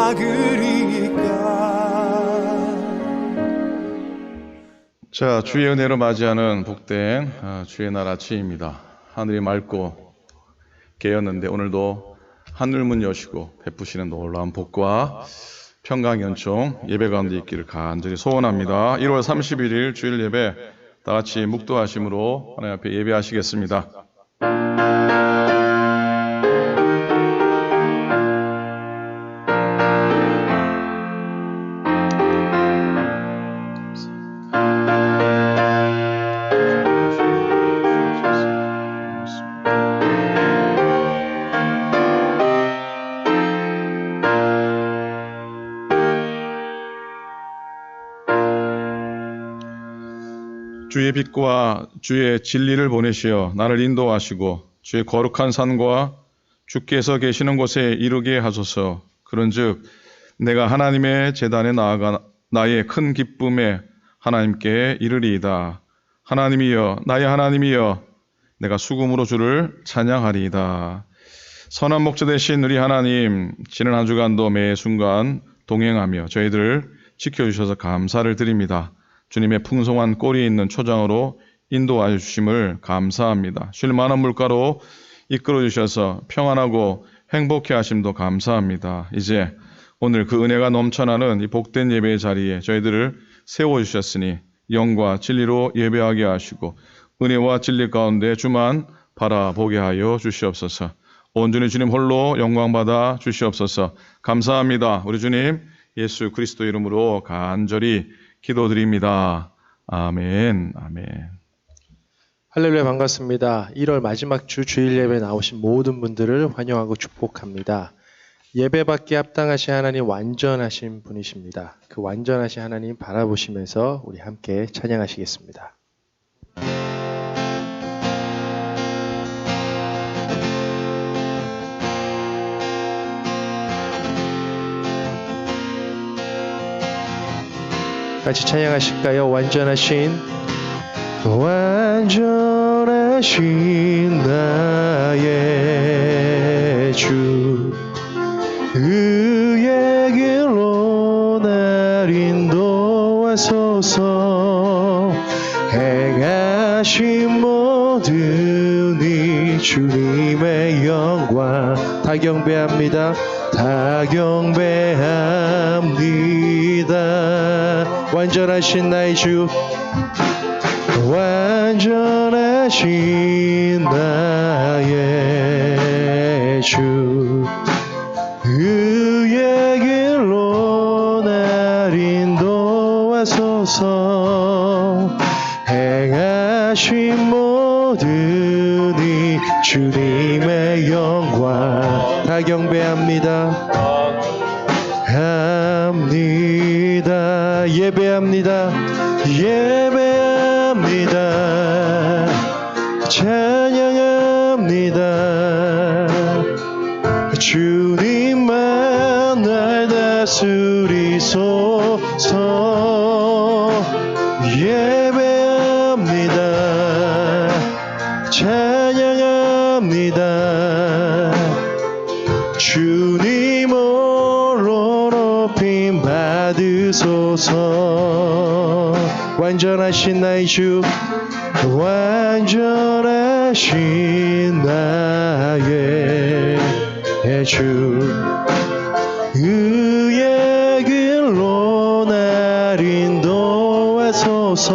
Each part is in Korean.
막으리까. 자, 주의 은혜로 맞이하는 복된 주의 날 아침입니다. 하늘이 맑고 개였는데 오늘도 하늘문 여시고 베푸시는 놀라운 복과 평강 연총 예배 가운데 있기를 간절히 소원합니다. 1월 31일 주일 예배 다 같이 묵도하심으로 하나님 앞에 예배하시겠습니다. 주의 빛과 주의 진리를 보내시어 나를 인도하시고 주의 거룩한 산과 주께서 계시는 곳에 이르게 하소서. 그런즉 내가 하나님의 제단에 나아가 나의 큰 기쁨에 하나님께 이르리이다. 하나님이여, 나의 하나님이여, 내가 수금으로 주를 찬양하리이다. 선한 목자 되신 우리 하나님, 지난 한 주간도 매 순간 동행하며 저희들을 지켜주셔서 감사를 드립니다. 주님의 풍성한 꼴이 있는 초장으로 인도하여 주심을 감사합니다. 쉴 만한 물가로 이끌어 주셔서 평안하고 행복해 하심도 감사합니다. 이제 오늘 그 은혜가 넘쳐나는 이 복된 예배의 자리에 저희들을 세워주셨으니 영과 진리로 예배하게 하시고 은혜와 진리 가운데 주만 바라보게 하여 주시옵소서. 온전히 주님 홀로 영광받아 주시옵소서. 감사합니다. 우리 주님 예수 그리스도 이름으로 간절히 기도드립니다. 아멘. 아멘. 할렐루야, 반갑습니다. 1월 마지막 주 주일 예배 나오신 모든 분들을 환영하고 축복합니다. 예배 받기에 합당하신 하나님, 완전하신 분이십니다. 그 완전하신 하나님 바라보시면서 우리 함께 찬양하시겠습니다. 같이 찬양하실까요? 완전하신 나의 주, 그의 길로 날 인도하소서. 행하신 모든 이 주님의 영광 다 경배합니다. 다 경배합니다. 완전하신 나의 주, 완전하신 나의 주, 그의 길로 날 인도하소서. 행하신 모든 이 주님의 영광 다 경배합니다. 합니다. 예배합니다. 예배합니다. 찬양합니다. 주님만 날 다스리소서. 예배합니다. 찬양합니다. 주님 홀로 높임 받으소서. 완전하신 나의 주, 완전하신 나의 주, 그의 길로 날 인도하소서.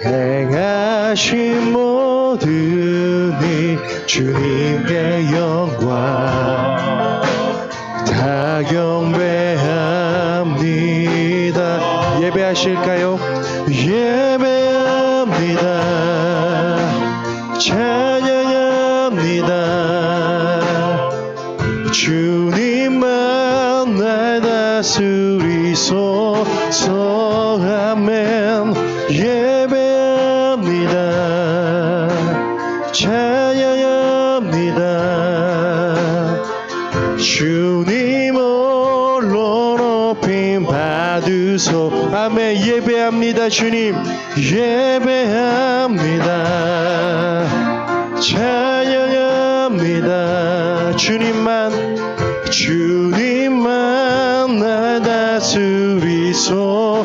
행하신 모든 이 주님의 영광 다 경배합니다. 예배하실까요? 예배합니다. 찬양합니다. 주님만 날 다스리소서. 아멘. 예배합니다. 찬양합니다. 주님 홀로 높임 받으소. 아멘. 예배합니다. 주님 예배합니다. 찬양합니다. 주님만 다스리소서.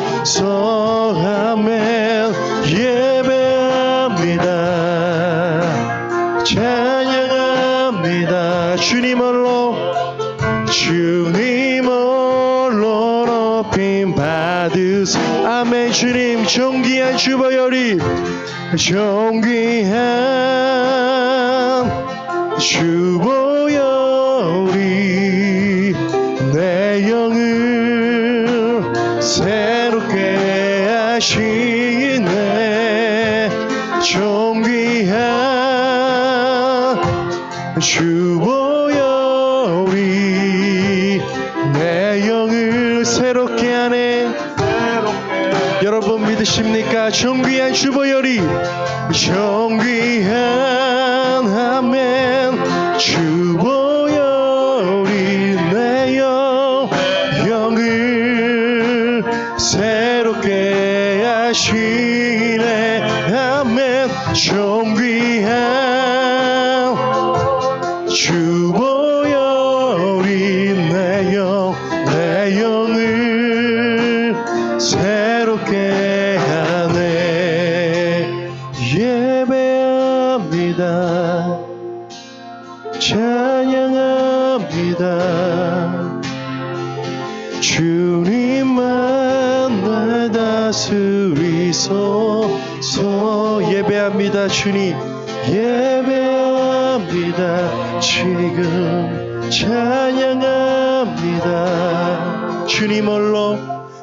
아멘. 예배합니다. 찬양합니다. 주님 홀로 높임 받으소. 아멘. 주님 존귀한 주보혈이 내 영을 새롭게 하시네. 존귀한 주보혈이 내 영을 새롭게 하네. 여러분 믿으십니까? 존귀한 주보혈이 존귀한 아멘. 주보혈이 내 영을 새롭게 하시네. 아멘. 존귀한 주보혈이 내 영을 새롭게 하네. 예배합니다. 찬양합니다. 주님만 날 다스리소서. 예배합니다. 주님 예배합니다. 지금 찬양합니다.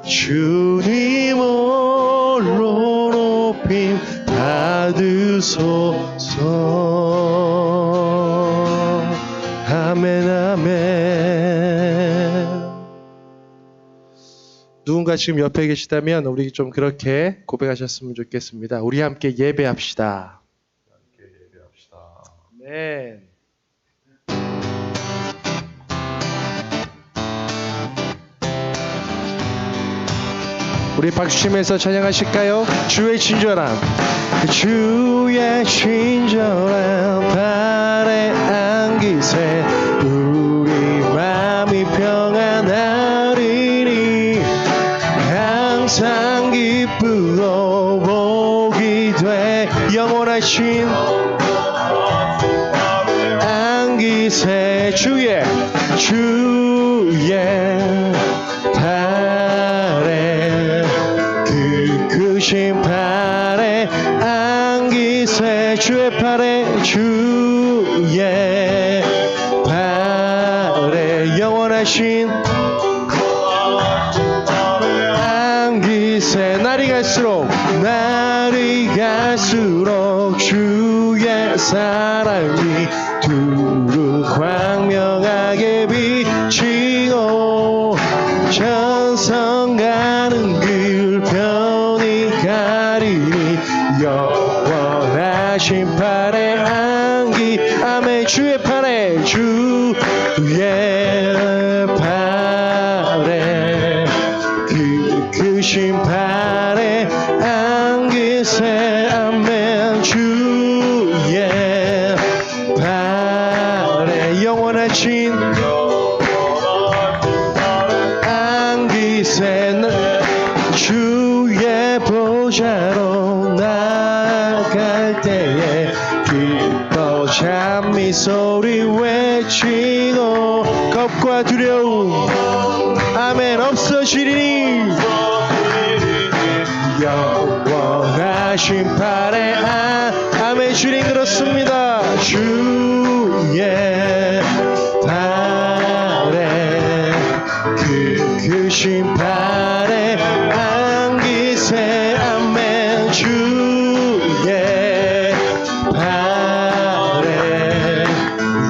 주님 홀로 높임 받으소서. 아멘 아멘. 누군가 지금 옆에 계시다면 우리 좀 그렇게 고백하셨으면 좋겠습니다. 우리 함께 예배합시다. 네. 우리 박수치면서 찬양하실까요? 주의 친절함 발에 안기세 우리 마음이 평안하리니 항상 기쁘어 복이 돼. 영원하신 안기세 주의 발에 크신 팔에 안기세. 주의 팔에 영원하신 안기세. 날이 갈수록 주의 사랑이 두루 광명하게 비치고 전성 가는 길 편히 가리니 영원하신 팔에 안기. 아멘. 주의 팔에 크신 팔에 안기세. 아멘. 주의 팔에 영원하신 안기세. 주의 보좌로 나갈 때에 기뻐 찬미 소리 외치고 겁과 두려움 아멘 없어지리니 영원하신 팔에 아멘. 주님 그렇습니다. 주의 팔에 크신 팔에 안기세. 아멘. 주의 팔에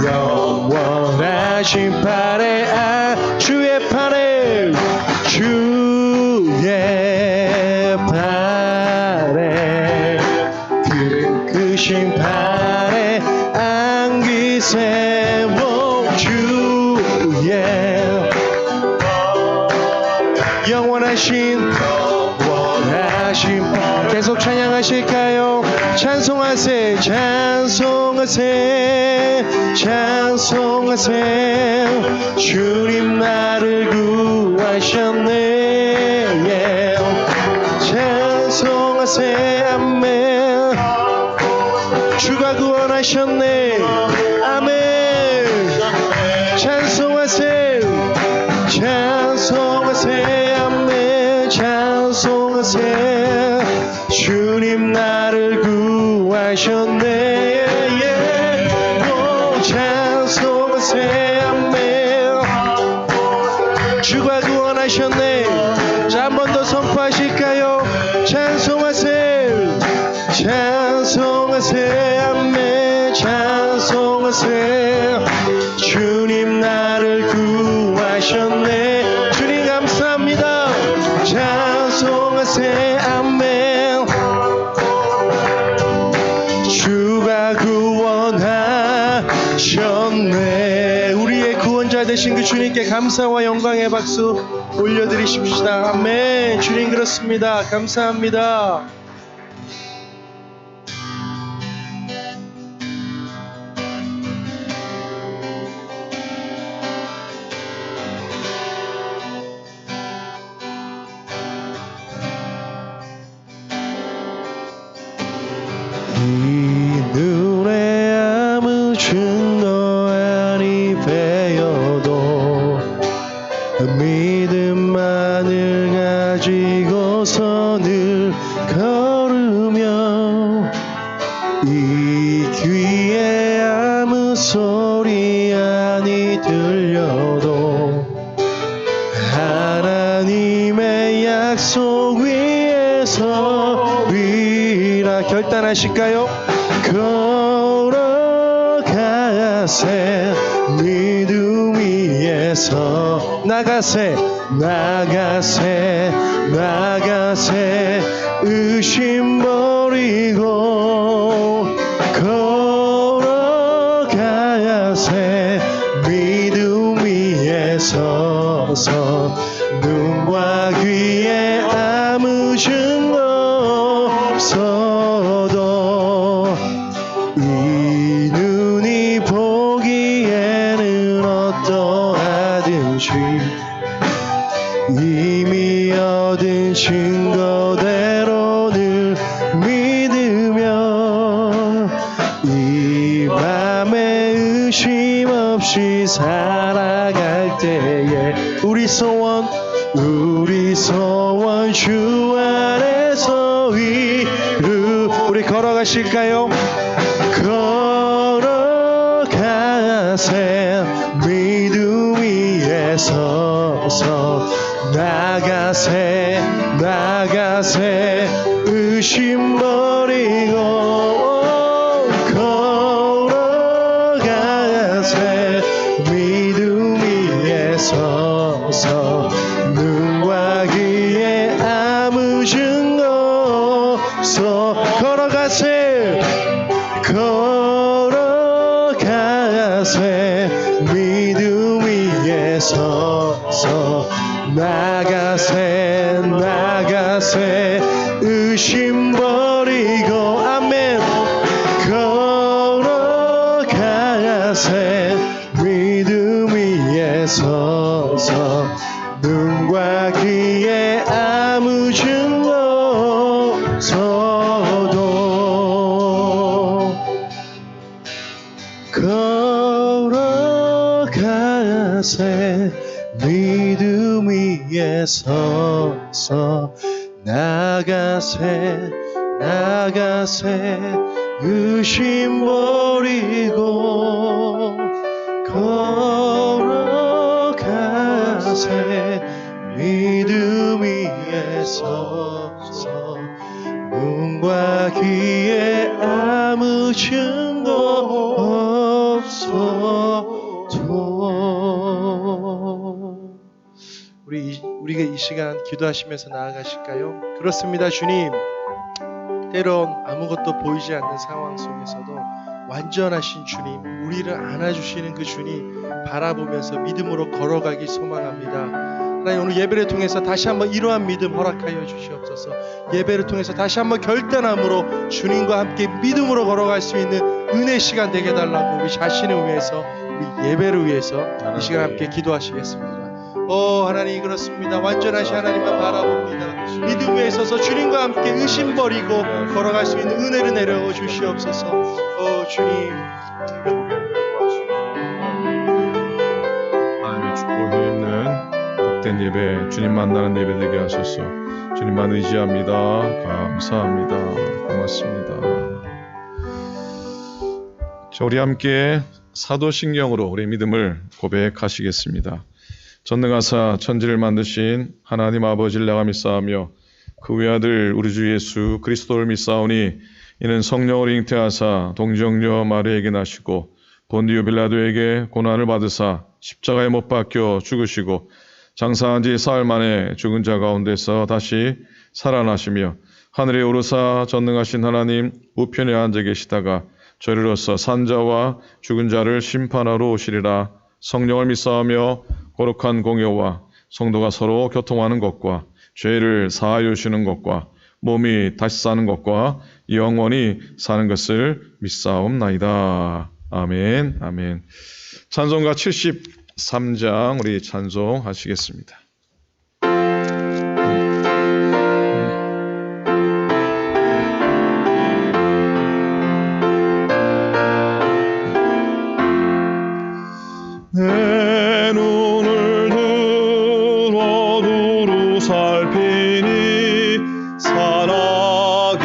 영원하신 팔에 주의 팔에 크신 팔에 안기세. 주의 영원하신 계속 찬양하실까요? 찬송하세 찬송하세 찬송하세 주님 나를 구하셨네 yeah. 찬송하세 아멘 주가 구원하셨네 아멘 찬송하세 찬송하세 아멘 찬송하세 주님 나를 구하셨네 yeah. 오, 찬송하세 아멘 주가 구원하셨네 자, 한 번 더 선포하실까요? 찬송하세 찬송하세 아멘 찬송하세 주님 나를 구하셨네 주님 감사합니다 찬송하세 아멘 주가 구원하셨네 우리의 구원자 되신 그 주님께 감사와 영광의 박수 올려드리십시다 아멘 주님 그렇습니다 감사합니다 이 눈에 아무 증거 아니 베어도 믿음만을 가지고서 늘 걸으며 이 귀에 아무 소리 아니 들려도 하나님의 약속 위에서 위라 결단하실까요? 걸어가세 믿음 위에서 나가세 나가세 나가세 의심 버리고 걸어가세 믿음 위에 서서 눈과 귀에 아무 증거 없어도 이 눈이 보기에는 어떠하든지 이미 얻은 증거대로 늘 믿으며 이 밤에 의심 없이 살아갈 때에 우리 소원 주 안에서 이루 우리 걸어가실까요? 걸어가세 믿음 위에 서서 나가세 나가세 의심 버리고 걸어가세 믿음 위에 서서 눈과 귀에 아무 증거 없어 걸어가세 걸어가세 믿음 위에 서서 나가세 나가세 의심 버리고 아멘 걸어가세 믿음 위에 서서 눈과 귀에 아무 증거 없어도 걸어가세 믿음 위에 서서 나가세 나가세 의심 버리고 걸어가세 믿음 위에 서서 눈과 귀에 아무 증거 없어도 우리가 이 시간 기도하시면서 나아가실까요? 그렇습니다 주님 때론 아무것도 보이지 않는 상황 속에서도 완전하신 주님 우리를 안아주시는 그 주님 바라보면서 믿음으로 걸어가기 소망합니다 하나님 오늘 예배를 통해서 다시 한번 이러한 믿음 허락하여 주시옵소서. 예배를 통해서 다시 한번 결단함으로 주님과 함께 믿음으로 걸어갈 수 있는 은혜 시간 되게 해달라고 우리 자신을 위해서 우리 예배를 위해서 이 시간 함께 기도하시겠습니다. 하나님 그렇습니다. 완전하신 하나님만 바라봅니다. 믿음 위에 서서 주님과 함께 의심 버리고 걸어갈 수 있는 은혜를 내려 주시옵소서. 주님 하나님의 축복이 있는 복된 예배, 주님 만나는 예배 되게 하소서. 주님만 의지합니다. 감사합니다. 고맙습니다. 자, 우리 함께 사도신경으로 우리 믿음을 고백하시겠습니다. 전능하사 천지를 만드신 하나님 아버지를 내가 믿사오며 그 외아들 우리 주 예수 그리스도를 믿사오니 이는 성령을 잉태하사 동정녀 마리아에게 나시고 본디오 빌라도에게 고난을 받으사 십자가에 못 박혀 죽으시고 장사한 지 사흘 만에 죽은 자 가운데서 다시 살아나시며 하늘에 오르사 전능하신 하나님 우편에 앉아 계시다가 저리로서 산자와 죽은 자를 심판하러 오시리라. 성령을 믿사오며 거룩한 공예와 성도가 서로 교통하는 것과 죄를 사하여 주시는 것과 몸이 다시 사는 것과 영원히 사는 것을 믿사옵나이다. 아멘. 아멘. 찬송가 73장 우리 찬송하시겠습니다. 내 눈을 들어 두루 살피니 사랑이라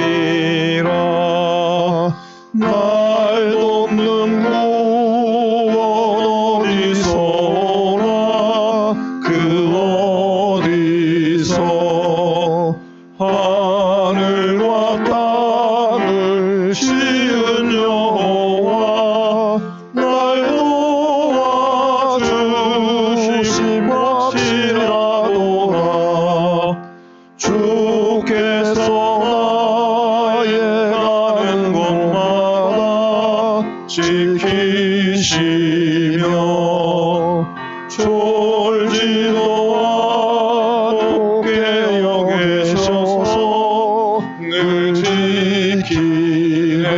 날 돕는 구원 어디서 오나 그 어디서 하늘과 땅을 지은 여호와 날 도와주심 확실하도다. 주께서 나의 가는 곳마다 지키시며 졸지도 않게 여기셔서 늘 지키네.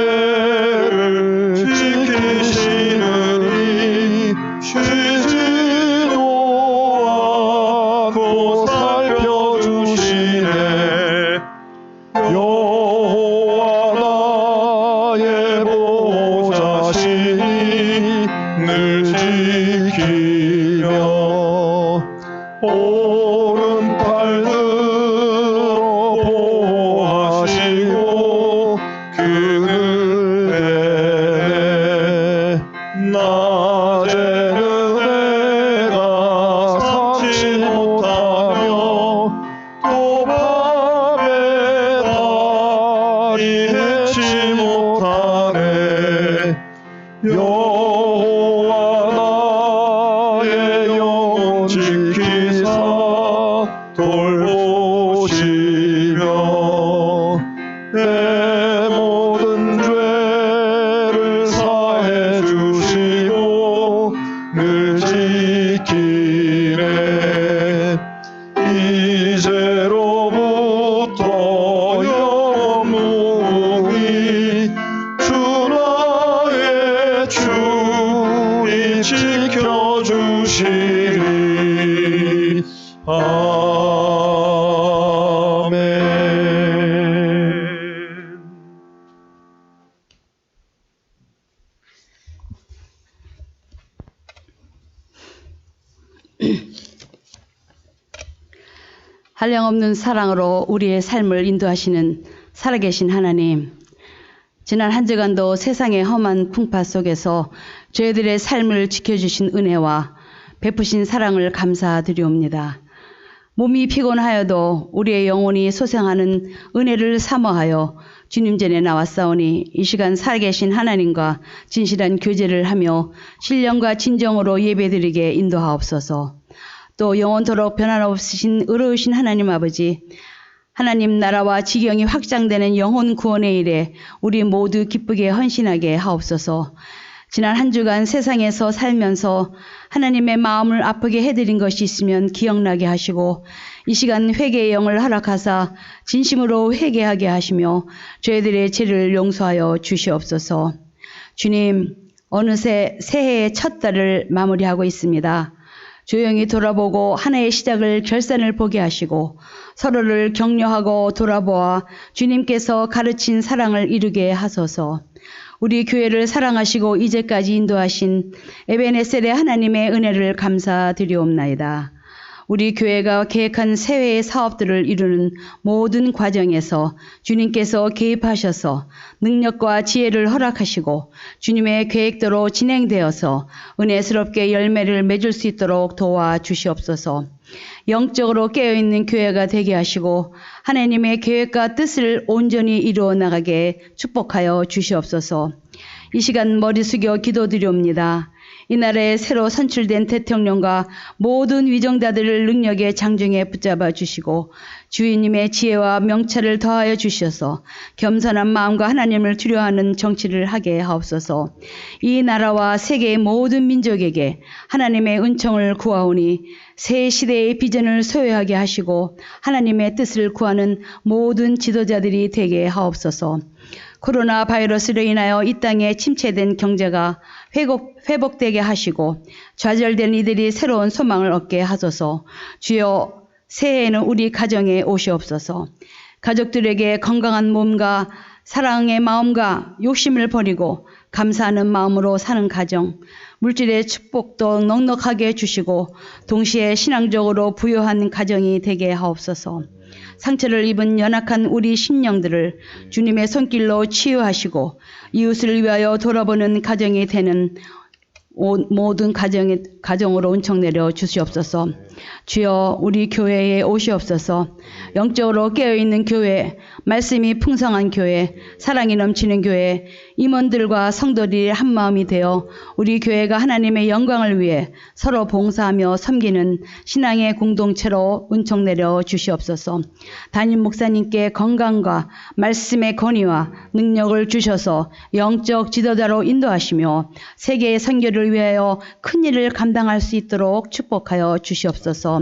이스라엘을 지키시느니 쉬지도 않고 살펴주시네. 여호와 나의 보호자시니 늘 지키며 오른팔 들어 보호하시고 그늘 내내 낮에는 내가 삼지 못하며 또 밤에 달이 해치 못하네. 여호와 나의 영혼 지키사 돌보시며 내 모든 죄를 사해 주시고 늘 지키네. 이제로부터 영원히 주 나의 주님 지켜주시리. 아멘. 한량없는 사랑으로 우리의 삶을 인도하시는 살아계신 하나님, 지난 한 주간도 세상의 험한 풍파 속에서 저희들의 삶을 지켜주신 은혜와 베푸신 사랑을 감사드리옵니다. 몸이 피곤하여도 우리의 영혼이 소생하는 은혜를 사모하여 주님 전에 나왔사오니 이 시간 살아계신 하나님과 진실한 교제를 하며 신령과 진정으로 예배드리게 인도하옵소서. 또 영원토록 변함없으신 의로우신 하나님 아버지, 하나님 나라와 지경이 확장되는 영혼 구원의 일에 우리 모두 기쁘게 헌신하게 하옵소서. 지난 한 주간 세상에서 살면서 하나님의 마음을 아프게 해드린 것이 있으면 기억나게 하시고 이 시간 회개의 영을 허락하사 진심으로 회개하게 하시며 저희들의 죄를 용서하여 주시옵소서. 주님, 어느새 새해의 첫 달을 마무리하고 있습니다. 조용히 돌아보고 한 해의 시작을 결산을 보게 하시고 서로를 격려하고 돌아보아 주님께서 가르친 사랑을 이루게 하소서. 우리 교회를 사랑하시고 이제까지 인도하신 에베네셀의 하나님의 은혜를 감사드리옵나이다. 우리 교회가 계획한 새해의 사업들을 이루는 모든 과정에서 주님께서 개입하셔서 능력과 지혜를 허락하시고 주님의 계획대로 진행되어서 은혜스럽게 열매를 맺을 수 있도록 도와주시옵소서. 영적으로 깨어있는 교회가 되게 하시고 하나님의 계획과 뜻을 온전히 이루어 나가게 축복하여 주시옵소서. 이 시간 머리 숙여 기도드리옵니다. 이 나라에 새로 선출된 대통령과 모든 위정자들을 능력의 장중에 붙잡아 주시고 주인님의 지혜와 명철을 더하여 주셔서 겸손한 마음과 하나님을 두려워하는 정치를 하게 하옵소서. 이 나라와 세계의 모든 민족에게 하나님의 은총을 구하오니 새 시대의 비전을 소유하게 하시고 하나님의 뜻을 구하는 모든 지도자들이 되게 하옵소서. 코로나 바이러스로 인하여 이 땅에 침체된 경제가 회복되게 하시고 좌절된 이들이 새로운 소망을 얻게 하소서. 주여, 새해에는 우리 가정에 오시옵소서. 가족들에게 건강한 몸과 사랑의 마음과 욕심을 버리고 감사하는 마음으로 사는 가정, 물질의 축복도 넉넉하게 주시고 동시에 신앙적으로 부유한 가정이 되게 하옵소서. 상처를 입은 연약한 우리 심령들을 주님의 손길로 치유하시고 이웃을 위하여 돌아보는 가정이 되는 모든 가정으로 은총 내려 주시옵소서. 주여, 우리 교회에 오시옵소서. 영적으로 깨어있는 교회, 말씀이 풍성한 교회, 사랑이 넘치는 교회, 임원들과 성도들이 한마음이 되어 우리 교회가 하나님의 영광을 위해 서로 봉사하며 섬기는 신앙의 공동체로 은총 내려 주시옵소서. 담임 목사님께 건강과 말씀의 권위와 능력을 주셔서 영적 지도자로 인도하시며 세계의 선교를 위하여 큰 일을 감당할 수 있도록 축복하여 주시옵소서.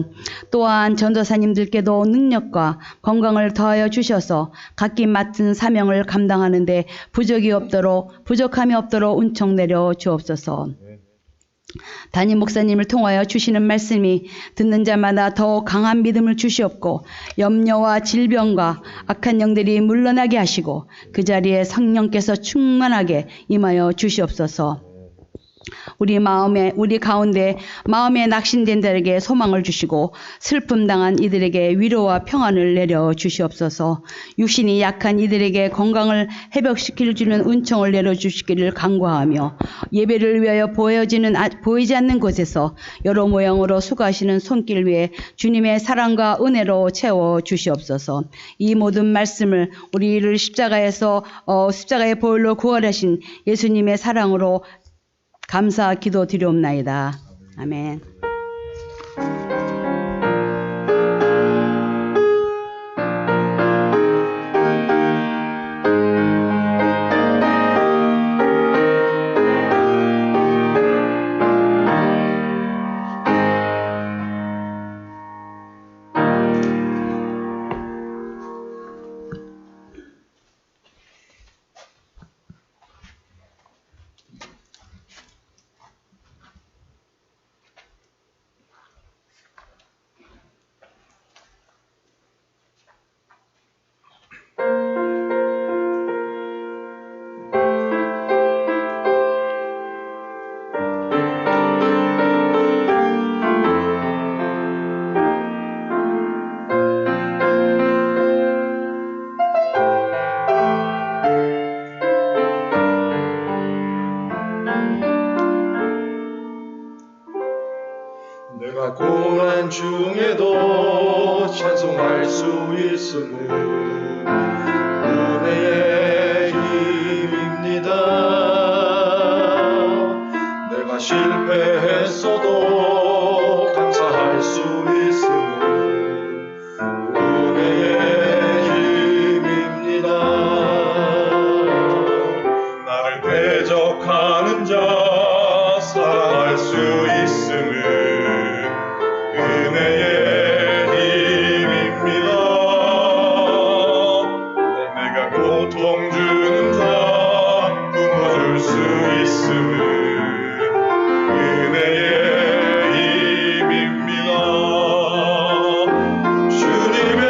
또한 전도사님들께도 능력과 건강을 더하여 주셔서 각기 맡은 사명을 감당하는 데 부족함이 없도록 은총 내려 주옵소서. 담임 목사님을 통하여 주시는 말씀이 듣는 자마다 더욱 강한 믿음을 주시옵고 염려와 질병과 악한 영들이 물러나게 하시고 그 자리에 성령께서 충만하게 임하여 주시옵소서. 우리 가운데 마음에 낙심된 자에게 소망을 주시고 슬픔 당한 이들에게 위로와 평안을 내려 주시옵소서. 육신이 약한 이들에게 건강을 회복시킬 주는 은총을 내려 주시기를 간구하며 예배를 위하여 보이지 않는 곳에서 여러 모양으로 수고하시는 손길 위에 주님의 사랑과 은혜로 채워 주시옵소서. 이 모든 말씀을 우리를 십자가의 보혈로 구원하신 예수님의 사랑으로 감사 기도 드리옵나이다. 아멘. 내가 고난 중에도 찬송할 수 있음은 은혜의 힘입니다. 내가 실패했어도 감사할 수 있음은 은혜의 힘입니다. 나를 대적하는 자 수 있음은 은혜의 힘입니다. 내가 고통 주는 자 끊어줄 수 있음은 은혜의 힘입니다. 주님의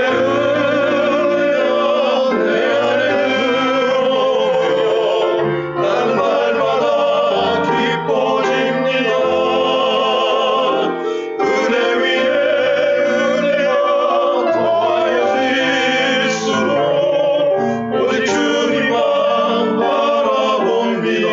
은혜가 내 안에 들어오며 난 날마다 기뻐집니다. 은혜 위에 은혜가 더하여 질수록 오직 주님만 바라봅니다.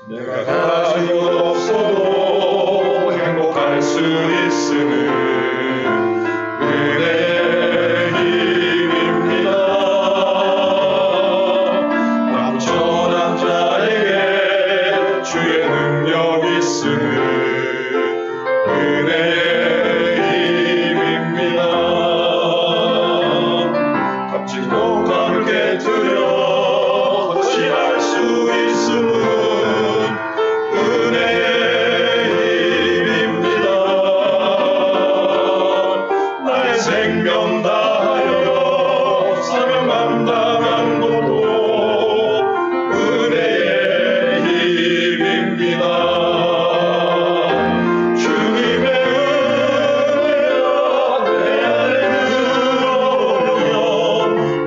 내가 가진 것 없어도 행복할 수 있음은 은혜의 힘입니다. 남천한 자에게 주의 능력 있음은 은혜의 힘입니다. 값지고 함께 드려 어찌할 수 있음은 은혜의 힘입니다. 나의 생명 다하여 사명 감당한 것도 은혜의 힘입니다. 주님의 은혜가 내 안에 들어오면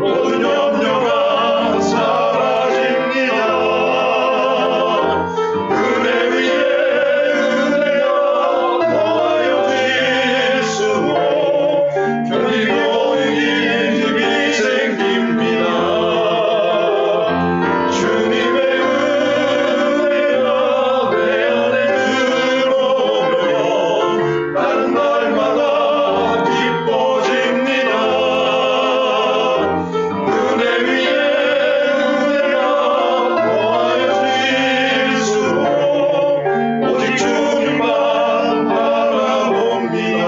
모든 염려가 사라집니다. 은혜 위에 은혜가 더하여 질수록 견디고 이길 힘이 생깁니다. 주님의 은혜가 내 안에 들어오면 난 날마다 기뻐집니다. 은혜 위에 은혜가 더하여 질수록 오직 주님만 바라봅니다.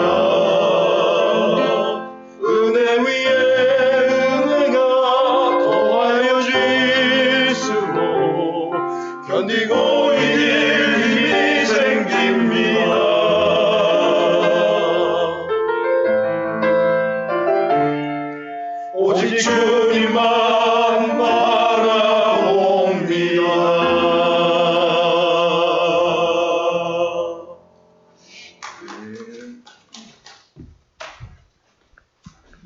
은혜 위에 은혜가 더하여 질수록 견디고 이길 힘이 생깁니다. 오직 주님만 바라봅니다.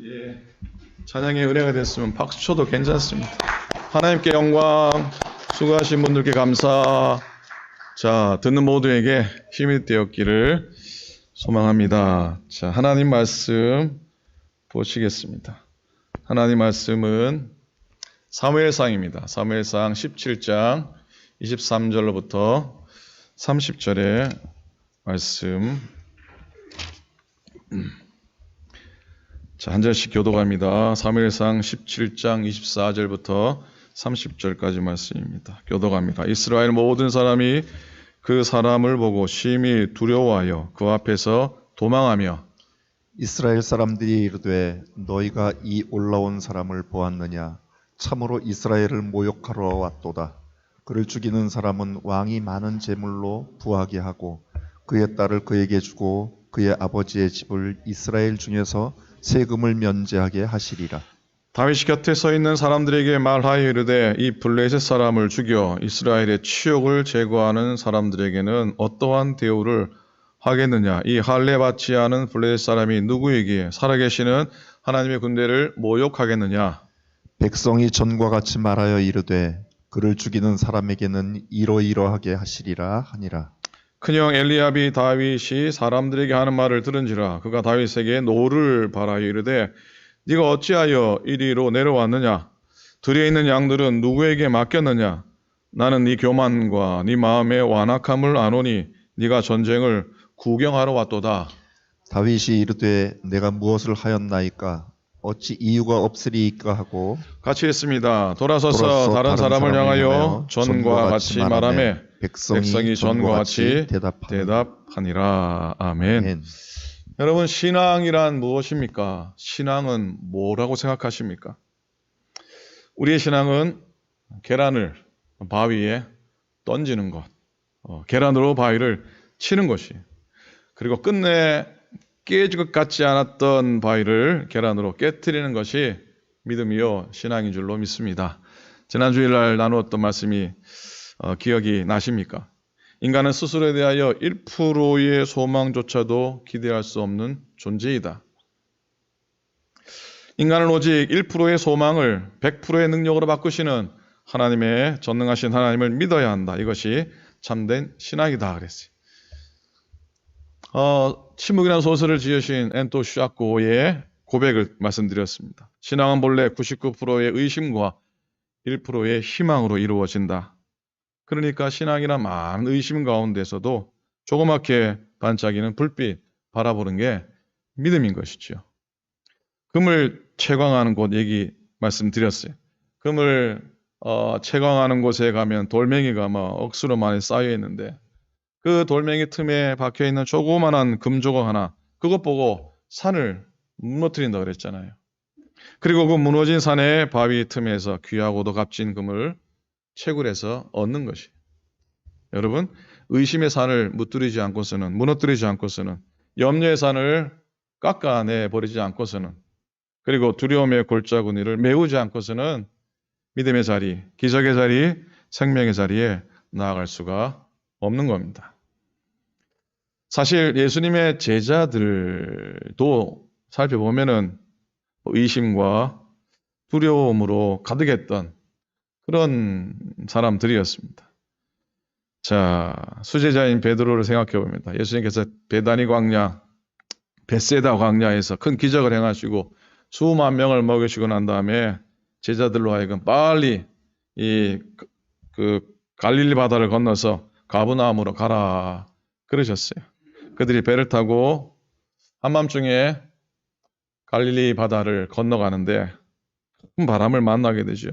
예, 찬양의 은혜가 됐으면 박수 쳐도 괜찮습니다. 하나님께 영광, 수고하신 분들께 감사. 자, 듣는 모두에게 힘이 되었기를 소망합니다. 자, 하나님 말씀 보시겠습니다. 하나님 말씀은 사무엘상입니다. 사무엘상 17장 23절로부터 30절의 말씀. 자, 한 절씩 교독합니다. 사무엘상 17장 24절부터 30절까지 말씀입니다. 교독합니다. 이스라엘 모든 사람이 그 사람을 보고 심히 두려워하여 그 앞에서 도망하며 이스라엘 사람들이 이르되 너희가 이 올라온 사람을 보았느냐? 참으로 이스라엘을 모욕하러 왔도다. 그를 죽이는 사람은 왕이 많은 재물로 부하게 하고 그의 딸을 그에게 주고 그의 아버지의 집을 이스라엘 중에서 세금을 면제하게 하시리라. 다윗이 곁에 서 있는 사람들에게 말하여 이르되 이 블레셋 사람을 죽여 이스라엘의 치욕을 제거하는 사람들에게는 어떠한 대우를 하겠느냐? 이 할례 받지 않은 블레셋 사람이 누구이기에 살아계시는 하나님의 군대를 모욕하겠느냐? 백성이 전과 같이 말하여 이르되 그를 죽이는 사람에게는 이러이러하게 하시리라 하니라. 큰형 엘리압이 다윗이 사람들에게 하는 말을 들은지라 그가 다윗에게 노를 바라여 이르되 네가 어찌하여 이리로 내려왔느냐? 들에 있는 양들은 누구에게 맡겼느냐? 나는 네 교만과 네 마음의 완악함을 아노니 네가 전쟁을 구경하러 왔도다. 다윗이 이르되 내가 무엇을 하였나이까? 어찌 이유가 없으리까 하고 같이 했습니다. 돌아서서 다른 사람을 향하여 전과 같이 말하매 백성이 전과 같이 대답하니라. 아멘. 아멘. 여러분, 신앙이란 무엇입니까? 신앙은 뭐라고 생각하십니까? 우리의 신앙은 계란을 바위에 던지는 것, 계란으로 바위를 치는 것이, 그리고 끝내 깨질 것 같지 않았던 바위를 계란으로 깨트리는 것이 믿음이요 신앙인 줄로 믿습니다. 지난 주일날 나누었던 말씀이 기억이 나십니까? 인간은 스스로에 대하여 1%의 소망조차도 기대할 수 없는 존재이다. 인간은 오직 1%의 소망을 100%의 능력으로 바꾸시는 하나님의 전능하신 하나님을 믿어야 한다. 이것이 참된 신앙이다 그랬어요. 침묵이라는 소설을 지으신 앤토 샤코의 고백을 말씀드렸습니다. 신앙은 본래 99%의 의심과 1%의 희망으로 이루어진다. 그러니까 신앙이란 많은 의심 가운데서도 조그맣게 반짝이는 불빛 바라보는 게 믿음인 것이죠. 금을 채광하는 곳 얘기 말씀드렸어요. 금을 채광하는 곳에 가면 돌멩이가 막 억수로 많이 쌓여 있는데 그 돌멩이 틈에 박혀 있는 조그만한 금 조각 하나, 그것 보고 산을 무너뜨린다 그랬잖아요. 그리고 그 무너진 산의 바위 틈에서 귀하고도 값진 금을 채굴해서 얻는 것이. 여러분, 의심의 산을 무너뜨리지 않고서는, 염려의 산을 깎아내 버리지 않고서는, 그리고 두려움의 골짜구니를 메우지 않고서는 믿음의 자리, 기적의 자리, 생명의 자리에 나아갈 수가 없는 겁니다. 사실 예수님의 제자들도 살펴보면은 의심과 두려움으로 가득했던 그런 사람들이었습니다. 자, 수제자인 베드로를 생각해 봅니다. 예수님께서 베다니 광야, 벳세다 광야에서 큰 기적을 행하시고 수만 명을 먹이시고 난 다음에 제자들로 하여금 빨리 그 갈릴리 바다를 건너서 가브나움으로 가라 그러셨어요. 그들이 배를 타고 한밤중에 갈릴리 바다를 건너가는데 큰 바람을 만나게 되죠.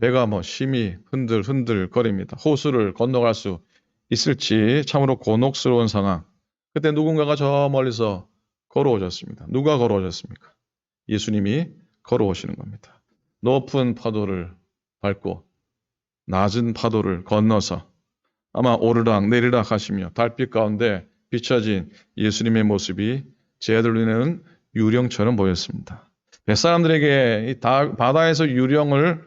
배가 심히 흔들 거립니다. 호수를 건너갈 수 있을지 참으로 곤혹스러운 상황. 그때 누군가가 저 멀리서 걸어오셨습니다. 누가 걸어오셨습니까? 예수님이 걸어오시는 겁니다. 높은 파도를 밟고 낮은 파도를 건너서 아마 오르락 내리락 하시며 달빛 가운데 비춰진 예수님의 모습이 제자들 눈에는 유령처럼 보였습니다. 뱃사람들에게 이 바다에서 유령을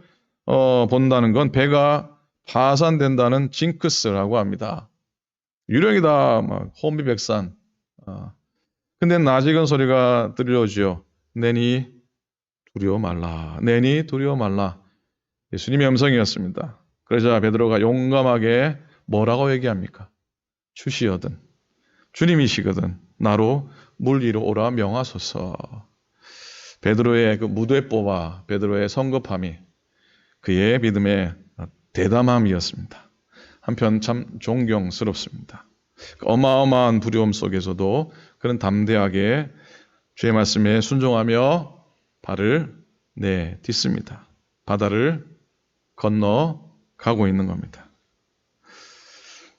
본다는 건 배가 파산된다는 징크스라고 합니다. 유령이다, 막 혼비백산. 근데 낯익은 소리가 들려오지요. 내니 두려워 말라. 내니 두려워 말라. 예수님의 음성이었습니다. 그러자 베드로가 용감하게 뭐라고 얘기합니까? 주시거든, 주님이시거든 나로 물 위로 오라 명하소서. 베드로의 그 무대뽀와 베드로의 성급함이 그의 믿음의 대담함이었습니다. 한편 참 존경스럽습니다. 어마어마한 두려움 속에서도 그는 담대하게 주의 말씀에 순종하며 발을 내딛습니다. 바다를 건너가고 있는 겁니다.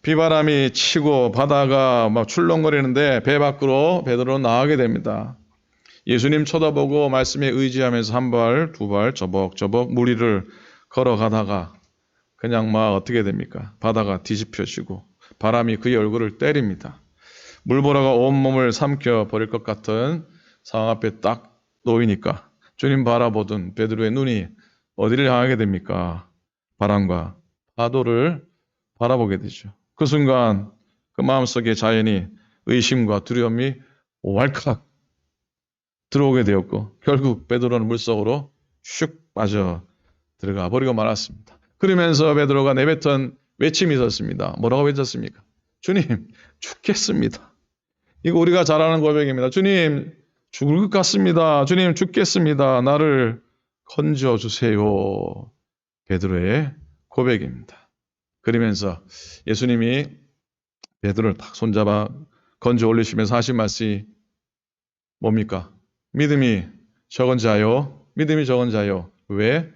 비바람이 치고 바다가 막 출렁거리는데 배 밖으로 베드로 나가게 됩니다. 예수님 쳐다보고 말씀에 의지하면서 한 발, 두 발 저벅저벅 물 위를 걸어가다가 그냥 막 어떻게 됩니까? 바다가 뒤집혀지고 바람이 그의 얼굴을 때립니다. 물보라가 온몸을 삼켜 버릴 것 같은 상황 앞에 딱 놓이니까 주님 바라보던 베드로의 눈이 어디를 향하게 됩니까? 바람과 파도를 바라보게 되죠. 그 순간 그 마음속에 자연히 의심과 두려움이 왈칵 들어오게 되었고 결국 베드로는 물속으로 슉 빠져 들어가 버리고 말았습니다. 그러면서 베드로가 내뱉은 외침이 있었습니다. 뭐라고 외쳤습니까? 주님, 죽겠습니다. 이거 우리가 잘 아는 고백입니다. 주님, 죽을 것 같습니다. 주님, 죽겠습니다. 나를 건져주세요. 베드로의 고백입니다. 그러면서 예수님이 베드로를 딱 손잡아 건져 올리시면서 하신 말씀이 뭡니까? 믿음이 적은 자요. 믿음이 적은 자요. 왜?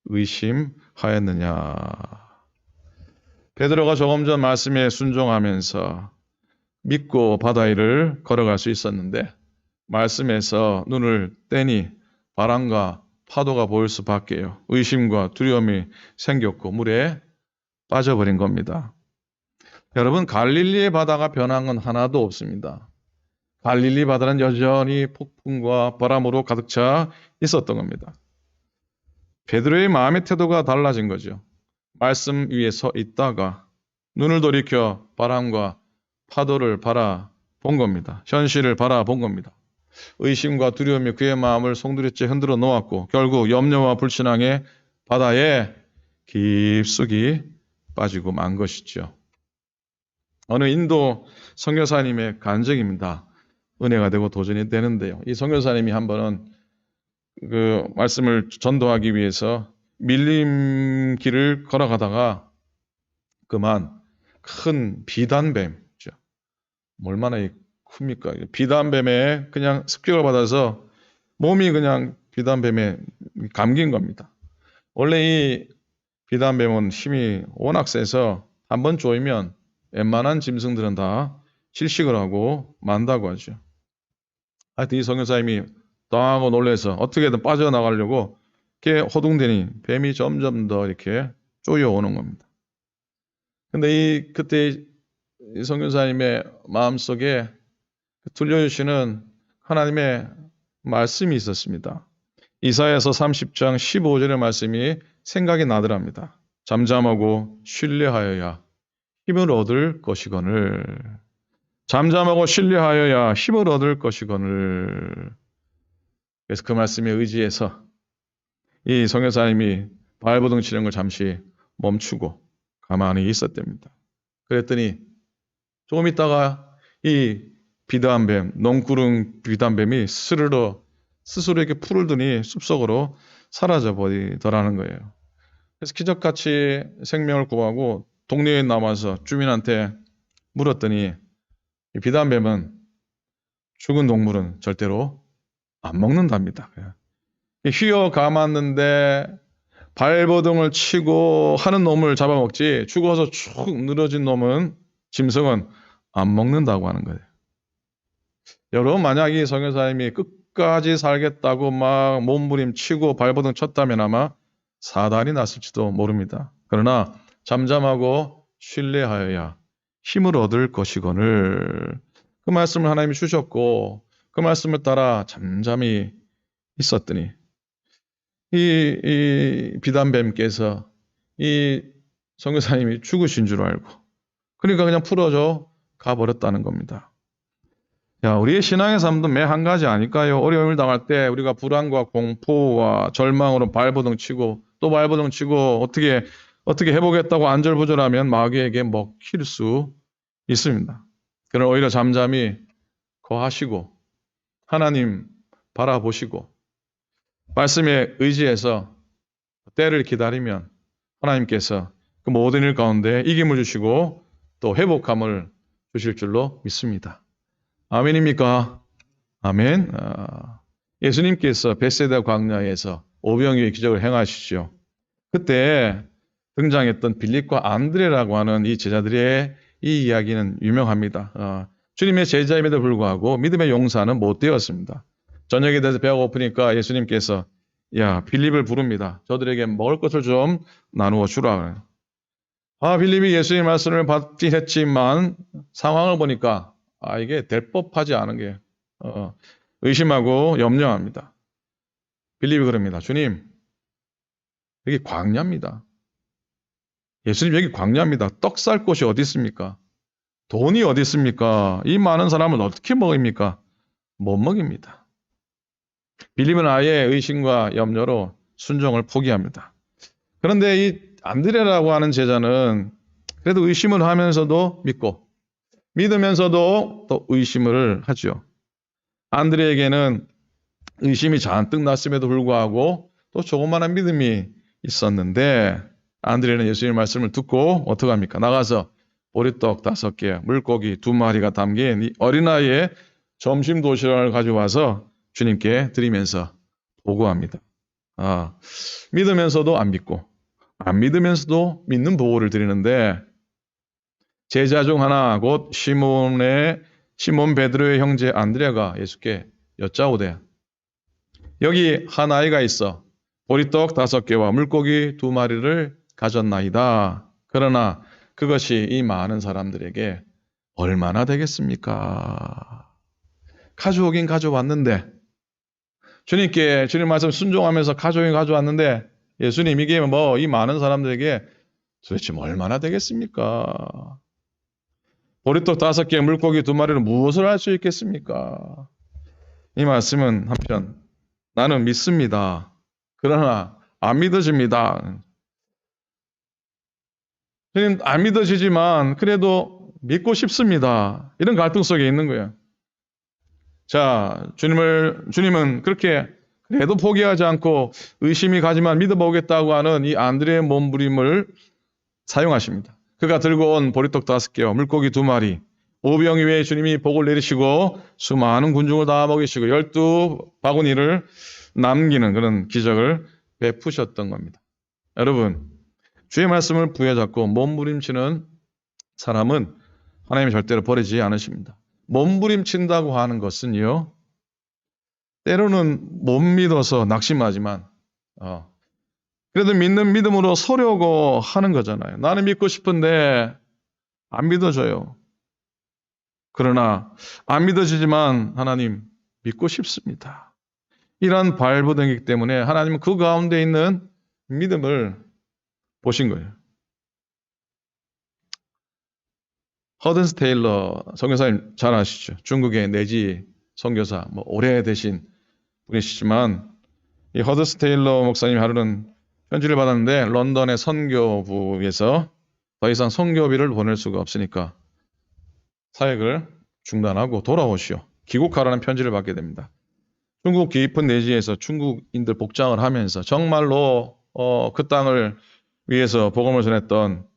의심하였느냐. 베드로가 조금 전 말씀에 순종하면서 믿고 바다 위를 걸어갈 수 있었는데 말씀에서 눈을 떼니 바람과 파도가 보일 수밖에요. 의심과 두려움이 생겼고 물에 빠져버린 겁니다. 여러분, 갈릴리의 바다가 변한 건 하나도 없습니다. 갈릴리 바다는 여전히 폭풍과 바람으로 가득 차 있었던 겁니다. 베드로의 마음의 태도가 달라진 거죠. 말씀 위에 서 있다가 눈을 돌이켜 바람과 파도를 바라본 겁니다. 현실을 바라본 겁니다. 의심과 두려움이 그의 마음을 송두리째 흔들어 놓았고 결국 염려와 불신앙의 바다에 깊숙이 빠지고 만 것이죠. 어느 인도 선교사님의 간증입니다. 은혜가 되고 도전이 되는데요. 이 선교사님이 한 번은 그 말씀을 전도하기 위해서 밀림길을 걸어가다가 그만 큰 비단뱀이죠. 얼마나 큽니까? 비단뱀에 그냥 습격을 받아서 몸이 그냥 비단뱀에 감긴 겁니다. 원래 이 비단뱀은 힘이 워낙 세서 한번 조이면 웬만한 짐승들은 다 질식을 하고 만다고 하죠. 하여튼 이 선교사님이 당하고 놀라서 어떻게든 빠져나가려고 이렇게 호둥대니 뱀이 점점 더 이렇게 쪼여오는 겁니다. 근데 그때 이 선교사님의 마음속에 들려주시는 하나님의 말씀이 있었습니다. 이사야서 30장 15절의 말씀이 생각이 나더랍니다. 잠잠하고 신뢰하여야 힘을 얻을 것이거늘. 잠잠하고 신뢰하여야 힘을 얻을 것이거늘. 그래서 그 말씀에 의지해서 이 선교사님이 발버둥 치는 걸 잠시 멈추고 가만히 있었답니다. 그랬더니 조금 있다가 이 비단뱀, 넝구름 비단뱀이 스스로 이렇게 풀을 드니 숲속으로 사라져 버리더라는 거예요. 그래서 기적같이 생명을 구하고 동네에 남아서 주민한테 물었더니 이 비단뱀은 죽은 동물은 절대로 안 먹는답니다. 휘어 감았는데 발버둥을 치고 하는 놈을 잡아먹지 죽어서 축 늘어진 놈은 짐승은 안 먹는다고 하는 거예요. 여러분, 만약 이 선교사님이 끝까지 살겠다고 막 몸부림치고 발버둥 쳤다면 아마 사단이 났을지도 모릅니다. 그러나 잠잠하고 신뢰하여야 힘을 얻을 것이거늘. 그 말씀을 하나님이 주셨고 그 말씀을 따라 잠잠히 있었더니 이 비단뱀께서 이 선교사님이 죽으신 줄 알고 그러니까 그냥 풀어져 가버렸다는 겁니다. 야, 우리의 신앙의 삶도 매 한 가지 아닐까요? 어려움을 당할 때 우리가 불안과 공포와 절망으로 발버둥 치고 또 발버둥 치고 어떻게 해보겠다고 안절부절하면 마귀에게 먹힐 수 있습니다. 그러나 오히려 잠잠히 거하시고 하나님 바라보시고 말씀에 의지해서 때를 기다리면 하나님께서 그 모든 일 가운데 이김을 주시고 또 회복감을 주실 줄로 믿습니다. 아멘입니까? 아멘. 예수님께서 벳세다 광야에서 오병이어의 기적을 행하시죠. 그때 등장했던 빌립과 안드레라고 하는 이 제자들의 이 이야기는 유명합니다. 주님의 제자임에도 불구하고 믿음의 용사는 못 되었습니다. 저녁에 대해서 배가 고프니까 예수님께서 빌립을 부릅니다. 저들에게 먹을 것을 좀 나누어 주라. 빌립이 예수님의 말씀을 받긴 했지만 상황을 보니까 이게 될 법하지 않은 게 의심하고 염려합니다. 빌립이 그럽니다. 주님, 여기 광야입니다. 예수님, 여기 광야입니다. 떡 살 곳이 어디 있습니까? 돈이 어디 있습니까? 이 많은 사람은 어떻게 먹입니까? 못 먹입니다. 빌립은 아예 의심과 염려로 순종을 포기합니다. 그런데 이 안드레라고 하는 제자는 그래도 의심을 하면서도 믿고 믿으면서도 또 의심을 하죠. 안드레에게는 의심이 잔뜩 났음에도 불구하고 또 조그마한 믿음이 있었는데 안드레는 예수님의 말씀을 듣고 어떻게 합니까? 나가서 보리떡 5개, 물고기 2마리가 담긴 이 어린아이의 점심 도시락을 가져와서 주님께 드리면서 보고합니다. 믿으면서도 안 믿고, 안 믿으면서도 믿는 보고를 드리는데, 제자 중 하나 곧 시몬 베드로의 형제 안드레가 예수께 여짜오되, 여기 한 아이가 있어 보리떡 5개와 물고기 2마리를 가졌나이다. 그러나 그것이 이 많은 사람들에게 얼마나 되겠습니까? 가져오긴 가져왔는데, 주님께 주님 말씀 순종하면서 가져왔는데, 예수님 이게 이 많은 사람들에게 도대체 얼마나 되겠습니까? 보리떡 5개, 물고기 2마리로 무엇을 할 수 있겠습니까? 이 말씀은 한편 나는 믿습니다. 그러나 안 믿어집니다. 주님 안 믿어지지만 그래도 믿고 싶습니다. 이런 갈등 속에 있는 거예요. 자, 주님은 그렇게 그래도 포기하지 않고 의심이 가지만 믿어보겠다고 하는 이 안드레의 몸부림을 사용하십니다. 그가 들고 온 보리떡 5개와 물고기 2마리, 오병 이외에 주님이 복을 내리시고 수많은 군중을 다 먹이시고 12바구니를 남기는 그런 기적을 베푸셨던 겁니다. 여러분, 주의 말씀을 부여잡고 몸부림치는 사람은 하나님이 절대로 버리지 않으십니다. 몸부림친다고 하는 것은요, 때로는 못 믿어서 낙심하지만 그래도 믿는 믿음으로 서려고 하는 거잖아요. 나는 믿고 싶은데 안 믿어져요. 그러나 안 믿어지지만 하나님 믿고 싶습니다. 이런 발부둥이기 때문에 하나님은 그 가운데 있는 믿음을 보신 거예요. 허든스 테일러 선교사님 잘 아시죠? 중국의 내지 선교사, 오래되신 분이시지만 이 허든스 테일러 목사님 하루는 편지를 받았는데 런던의 선교부에서 더 이상 선교비를 보낼 수가 없으니까 사역을 중단하고 돌아오시오. 귀국하라는 편지를 받게 됩니다. 중국 깊은 내지에서 중국인들 복장을 하면서 정말로 그 땅을 위해서 복음을 전했던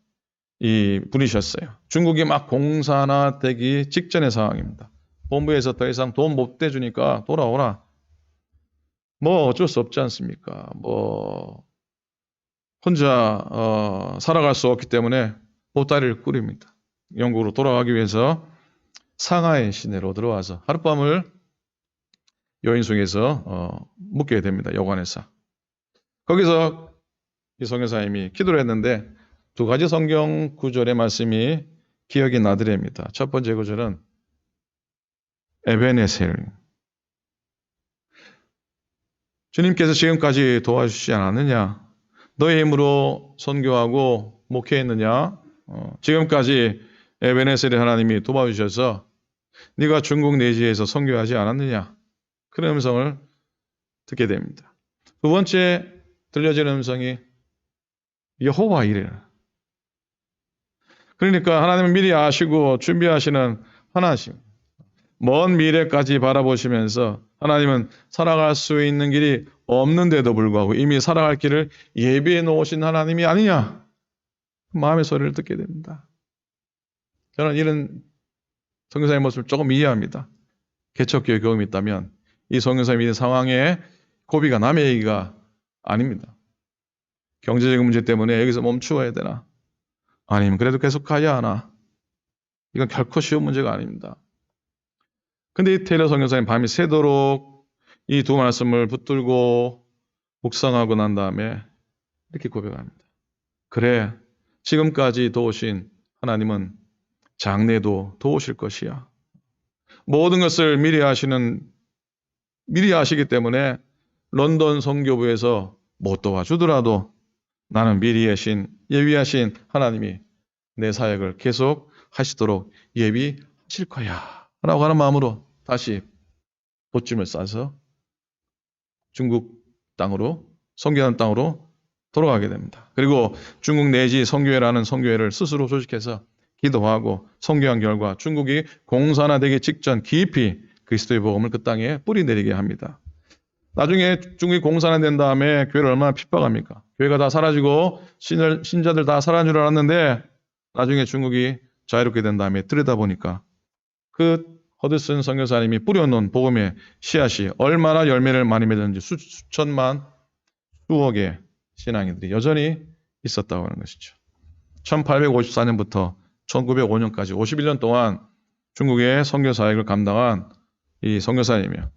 이 분이셨어요. 중국이 막 공산화 되기 직전의 상황입니다. 본부에서 더 이상 돈 못 대주니까 돌아오라. 어쩔 수 없지 않습니까? 혼자 살아갈 수 없기 때문에 보따리를 꾸립니다. 영국으로 돌아가기 위해서 상하이 시내로 들어와서 하룻밤을 여인숙에서 묵게 됩니다. 여관에서. 거기서 이 선교사님이 기도를 했는데 2가지 성경 구절의 말씀이 기억이 나더랍니다. 첫 번째 구절은 에베네셀. 주님께서 지금까지 도와주시지 않았느냐? 너의 힘으로 선교하고 목회했느냐? 지금까지 에베네셀의 하나님이 도와주셔서 네가 중국 내지에서 선교하지 않았느냐? 그런 음성을 듣게 됩니다. 2번째 들려지는 음성이 여호와 이레라. 그러니까 하나님은 미리 아시고 준비하시는 하나님. 먼 미래까지 바라보시면서 하나님은 살아갈 수 있는 길이 없는데도 불구하고 이미 살아갈 길을 예비해 놓으신 하나님이 아니냐? 마음의 소리를 듣게 됩니다. 저는 이런 선교사의 모습을 조금 이해합니다. 개척교회 경험이 있다면 이 선교사님이 있는 상황에 고비가 남의 얘기가 아닙니다. 경제적인 문제 때문에 여기서 멈추어야 되나? 아니면 그래도 계속 가야 하나? 이건 결코 쉬운 문제가 아닙니다. 근데 이 테일러 선교사님 밤이 새도록 이 2 말씀을 붙들고 묵상하고 난 다음에 이렇게 고백합니다. 그래, 지금까지 도우신 하나님은 장래도 도우실 것이야. 모든 것을 미리 아시기 때문에 런던 선교부에서 못 도와주더라도 나는 미리 예비하신 하나님이 내 사역을 계속 하시도록 예비하실 거야. 라고 하는 마음으로 다시 보찜을 싸서 중국 땅으로, 선교하는 땅으로 돌아가게 됩니다. 그리고 중국 내지 선교회라는 선교회를 스스로 조직해서 기도하고 선교한 결과 중국이 공산화되기 직전 깊이 그리스도의 복음을 그 땅에 뿌리내리게 합니다. 나중에 중국이 공산화된 다음에 교회를 얼마나 핍박합니까? 교회가 다 사라지고 신자들 다 사라진 줄 알았는데 나중에 중국이 자유롭게 된 다음에 들여다보니까 그 허드슨 선교사님이 뿌려놓은 복음의 씨앗이 얼마나 열매를 많이 맺었는지 수천만 수억의 신앙인들이 여전히 있었다고 하는 것이죠. 1854년부터 1905년까지 51년 동안 중국의 선교 사역을 감당한 이 선교사님이요.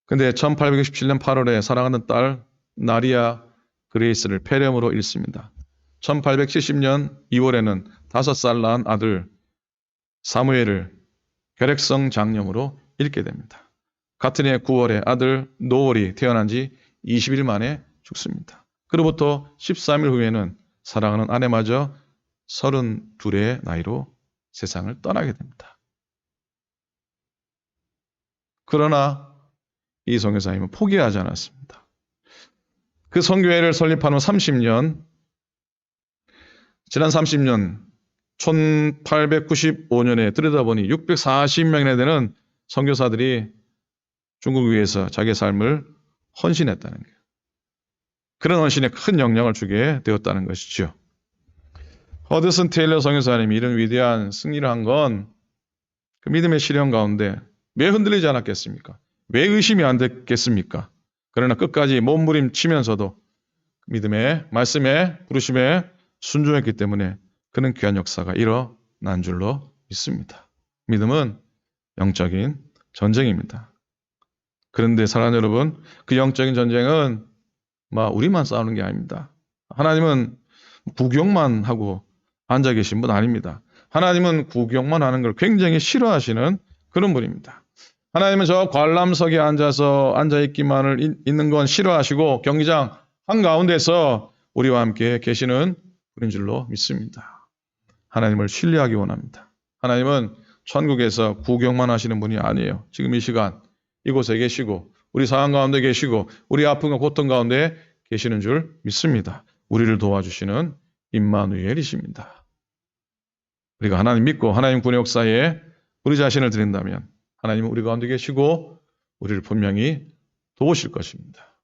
근데 1867년 8월에 사랑하는 딸 나리아 그레이스를 폐렴으로 잃습니다. 1870년 2월에는 5살 낳은 아들 사무엘을 결핵성 장염으로 잃게 됩니다. 같은 해 9월에 아들 노월이 태어난 지 20일 만에 죽습니다. 그로부터 13일 후에는 사랑하는 아내마저 32의 나이로 세상을 떠나게 됩니다. 그러나 이 선교사님은 포기하지 않았습니다. 그 선교회를 설립한 후 30년, 지난 30년 1895년에 들여다보니 640명이나 되는 선교사들이 중국 위에서 자기의 삶을 헌신했다는 거예요. 그런 헌신에 큰 영향을 주게 되었다는 것이죠. 허드슨 테일러 선교사님이 이런 위대한 승리를 한 건 그 믿음의 시련 가운데 왜 흔들리지 않았겠습니까? 왜 의심이 안 됐겠습니까? 그러나 끝까지 몸부림치면서도 믿음의 말씀에 부르심에 순종했기 때문에 그는 귀한 역사가 일어난 줄로 믿습니다. 믿음은 영적인 전쟁입니다. 그런데 사랑하는 여러분, 그 영적인 전쟁은 우리만 싸우는 게 아닙니다. 하나님은 구경만 하고 앉아 계신 분 아닙니다. 하나님은 구경만 하는 걸 굉장히 싫어하시는 그런 분입니다. 하나님은 저 관람석에 앉아있기만을 있는 건 싫어하시고 경기장 한가운데서 우리와 함께 계시는 분인 줄로 믿습니다. 하나님을 신뢰하기 원합니다. 하나님은 천국에서 구경만 하시는 분이 아니에요. 지금 이 시간 이곳에 계시고 우리 상황 가운데 계시고 우리 아픔과 고통 가운데 계시는 줄 믿습니다. 우리를 도와주시는 임마누엘이십니다. 우리가 하나님 믿고 하나님 군의 역사에 우리 자신을 드린다면 하나님은 우리 가운데 계시고 우리를 분명히 도우실 것입니다.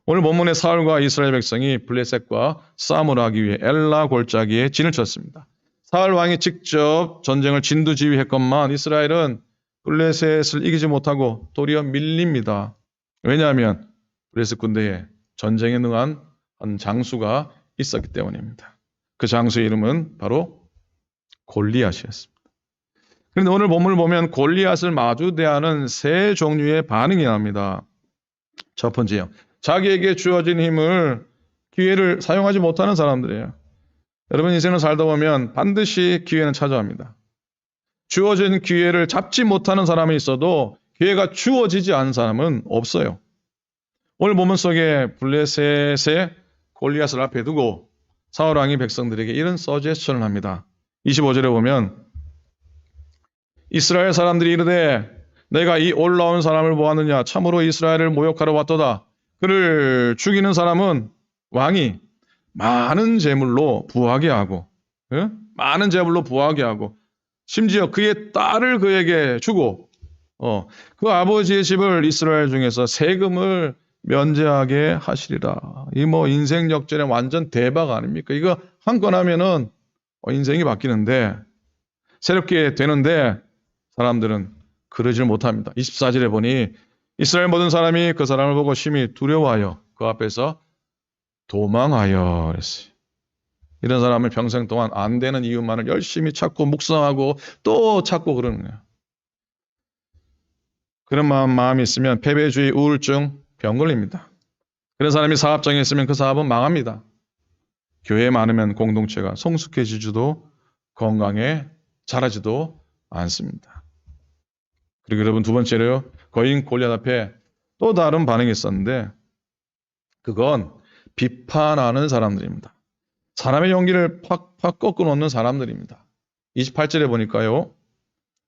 오늘 본문의 사울과 이스라엘 백성이 블레셋과 싸움을 하기 위해 엘라 골짜기에 진을 쳤습니다. 사울 왕이 직접 전쟁을 진두지휘했건만 이스라엘은 블레셋을 이기지 못하고 도리어 밀립니다. 왜냐하면 블레셋 군대에 전쟁에 능한 한 장수가 있었기 때문입니다. 그 장수의 이름은 바로 골리앗이었습니다. 그런데 오늘 본문을 보면 골리앗을 마주대하는 세 종류의 반응이 나옵니다. 첫 번째요. 자기에게 주어진 힘을, 기회를 사용하지 못하는 사람들이에요. 여러분 인생을 살다 보면 반드시 기회는 찾아옵니다. 주어진 기회를 잡지 못하는 사람이 있어도 기회가 주어지지 않은 사람은 없어요. 오늘 본문 속에 블레셋의 골리앗을 앞에 두고 사울 왕이 백성들에게 이런 서제스션을 합니다. 25절에 보면 이스라엘 사람들이 이르되 내가 이 올라온 사람을 보았느냐 참으로 이스라엘을 모욕하러 왔도다. 그를 죽이는 사람은 왕이 많은 재물로 부하게 하고 많은 재물로 부하게 하고 심지어 그의 딸을 그에게 주고 그 아버지의 집을 이스라엘 중에서 세금을 면제하게 하시리라. 이 인생 역전의 완전 대박 아닙니까? 이거 한 건 하면은 인생이 바뀌는데 새롭게 되는데 사람들은 그러질 못합니다. 24절에 보니 이스라엘 모든 사람이 그 사람을 보고 심히 두려워하여 그 앞에서 도망하여 그랬어요. 이런 사람은 평생 동안 안 되는 이유만을 열심히 찾고 묵상하고 또 찾고 그러는 거예요. 그런 마음이 있으면 패배주의, 우울증, 병 걸립니다. 그런 사람이 사업장에 있으면 그 사업은 망합니다. 교회에 많으면 공동체가 성숙해지지도 건강에 자라지도 않습니다. 그리고 여러분 두 번째로요. 거인 골리앗 앞에 또 다른 반응이 있었는데 그건 비판하는 사람들입니다. 사람의 용기를 팍팍 꺾어놓는 사람들입니다. 28절에 보니까요.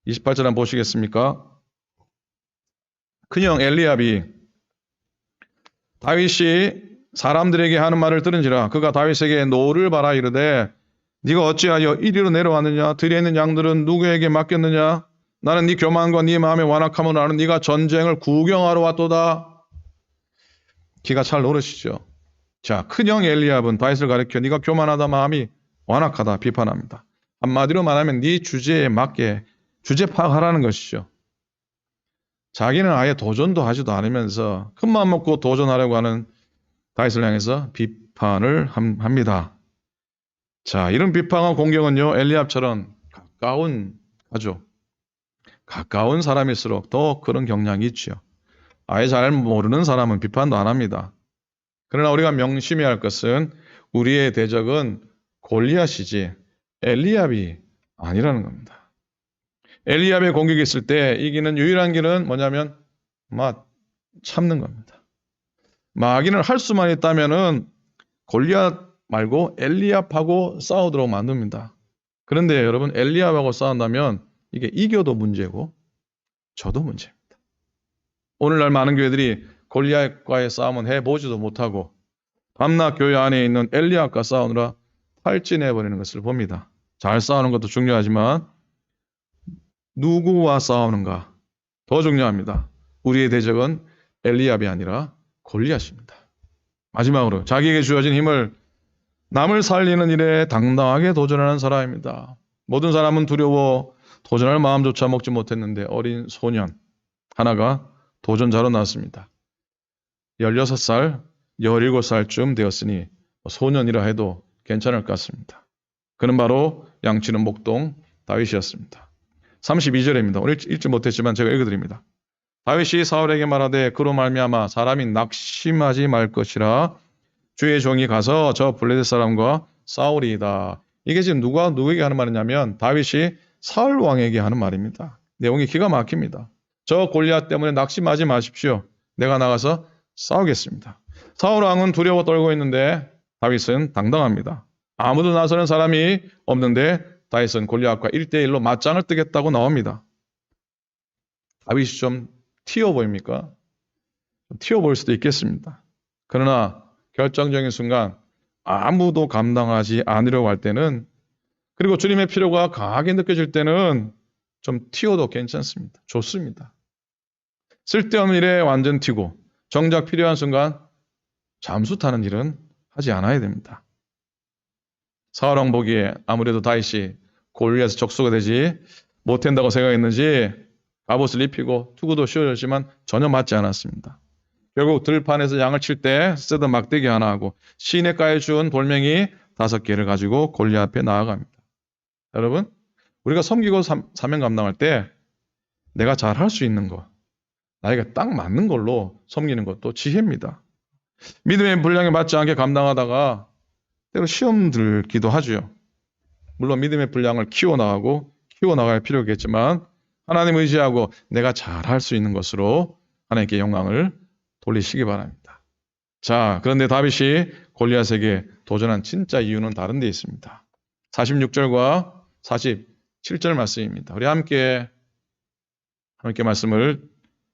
28절 한번 보시겠습니까? 큰형 엘리압이 다윗이 사람들에게 하는 말을 들은지라 그가 다윗에게 노를 바라 이르되 네가 어찌하여 이리로 내려왔느냐? 들에 있는 양들은 누구에게 맡겼느냐? 나는 네 교만과 네 마음의 완악함을 아는 네가 전쟁을 구경하러 왔도다. 기가 찰 노릇이죠. 자, 큰형 엘리압은 다윗을 가리켜 네가 교만하다 마음이 완악하다 비판합니다. 한마디로 말하면 네 주제에 맞게 주제 파악하라는 것이죠. 자기는 아예 도전도 하지도 않으면서 큰맘 먹고 도전하려고 하는 다윗을 향해서 비판을 합니다. 자, 이런 비판과 공격은요, 엘리압처럼 가까운 가족, 가까운 사람일수록 더 그런 경향이 있죠. 아예 잘 모르는 사람은 비판도 안 합니다. 그러나 우리가 명심해야 할 것은 우리의 대적은 골리앗이지 엘리압이 아니라는 겁니다. 엘리압의 공격이 있을 때 이기는 유일한 길은 뭐냐면 참는 겁니다. 마귀는 할 수만 있다면은 골리앗 말고 엘리압하고 싸우도록 만듭니다. 그런데 여러분 엘리압하고 싸운다면 이게 이겨도 문제고 저도 문제입니다. 오늘날 많은 교회들이 골리앗과의 싸움은 해보지도 못하고 밤낮 교회 안에 있는 엘리압과 싸우느라 탈진해버리는 것을 봅니다. 잘 싸우는 것도 중요하지만 누구와 싸우는가 더 중요합니다. 우리의 대적은 엘리압이 아니라 골리앗입니다. 마지막으로 자기에게 주어진 힘을 남을 살리는 일에 당당하게 도전하는 사람입니다. 모든 사람은 두려워 도전할 마음조차 먹지 못했는데 어린 소년 하나가 도전자로 나왔습니다. 16살, 17살쯤 되었으니 소년이라 해도 괜찮을 것 같습니다. 그는 바로 양치는 목동 다윗이었습니다. 32절입니다. 오늘 읽지 못했지만 제가 읽어드립니다. 다윗이 사울에게 말하되 그로 말미암아 사람이 낙심하지 말 것이라 주의 종이 가서 저 블레셋 사람과 싸우리이다. 이게 지금 누구에게 하는 말이냐면 다윗이 사울 왕에게 하는 말입니다. 내용이 기가 막힙니다. 저 골리앗 때문에 낙심하지 마십시오. 내가 나가서 싸우겠습니다. 사울 왕은 두려워 떨고 있는데 다윗은 당당합니다. 아무도 나서는 사람이 없는데 다윗은 골리앗과 1대1로 맞짱을 뜨겠다고 나옵니다. 다윗이 좀 튀어 보입니까? 튀어 보일 수도 있겠습니다. 그러나 결정적인 순간 아무도 감당하지 않으려고 할 때는 그리고 주님의 필요가 강하게 느껴질 때는 좀 튀어도 괜찮습니다. 좋습니다. 쓸데없는 일에 완전 튀고 정작 필요한 순간 잠수 타는 일은 하지 않아야 됩니다. 사울 왕 보기에 아무래도 다윗이 골리앗의 적수가 되지 못한다고 생각했는지 갑옷을 입히고 투구도 씌워졌지만 전혀 맞지 않았습니다. 결국 들판에서 양을 칠 때 쓰던 막대기 하나 하고 시냇가에 주운 돌멩이 5개를 가지고 골리앗 앞에 나아갑니다. 여러분, 우리가 섬기고 사명 감당할 때 내가 잘 할 수 있는 것, 나에게 딱 맞는 걸로 섬기는 것도 지혜입니다. 믿음의 분량에 맞지 않게 감당하다가 때로 시험 들기도 하죠. 물론 믿음의 분량을 키워나갈 필요겠지만 하나님 의지하고 내가 잘 할 수 있는 것으로 하나님께 영광을 돌리시기 바랍니다. 자, 그런데 다윗이 골리앗에게 도전한 진짜 이유는 다른 데 있습니다. 46절과 47절 말씀입니다. 우리 함께 말씀을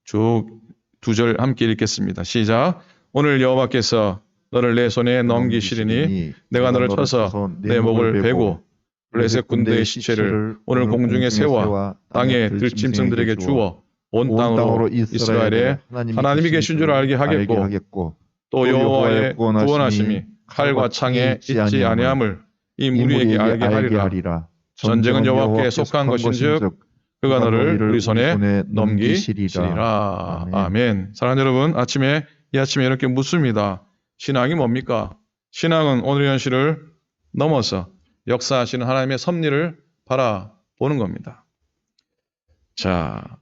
쭉 2절 함께 읽겠습니다. 시작. 오늘 여호와께서 너를 내 손에 넘기시리니 내가 너를 쳐서 내 목을 베고 블레셋 군대의 시체를 오늘 공중에 세워 땅에 들짐승들에게 주어 온 땅으로 이스라엘에 하나님이 계신 줄 알게 하겠고 또 여호와의 구원하심이 칼과 창에 있지 아니함을 이 무리에게 알게 하리라. 전쟁은 여호와께 속한 것인즉 그가 너를 우리 손에 넘기시리라. 아멘. 사랑하는 여러분, 이 아침에 이렇게 묻습니다. 신앙이 뭡니까? 신앙은 오늘의 현실을 넘어서 역사하시는 하나님의 섭리를 바라보는 겁니다. 자,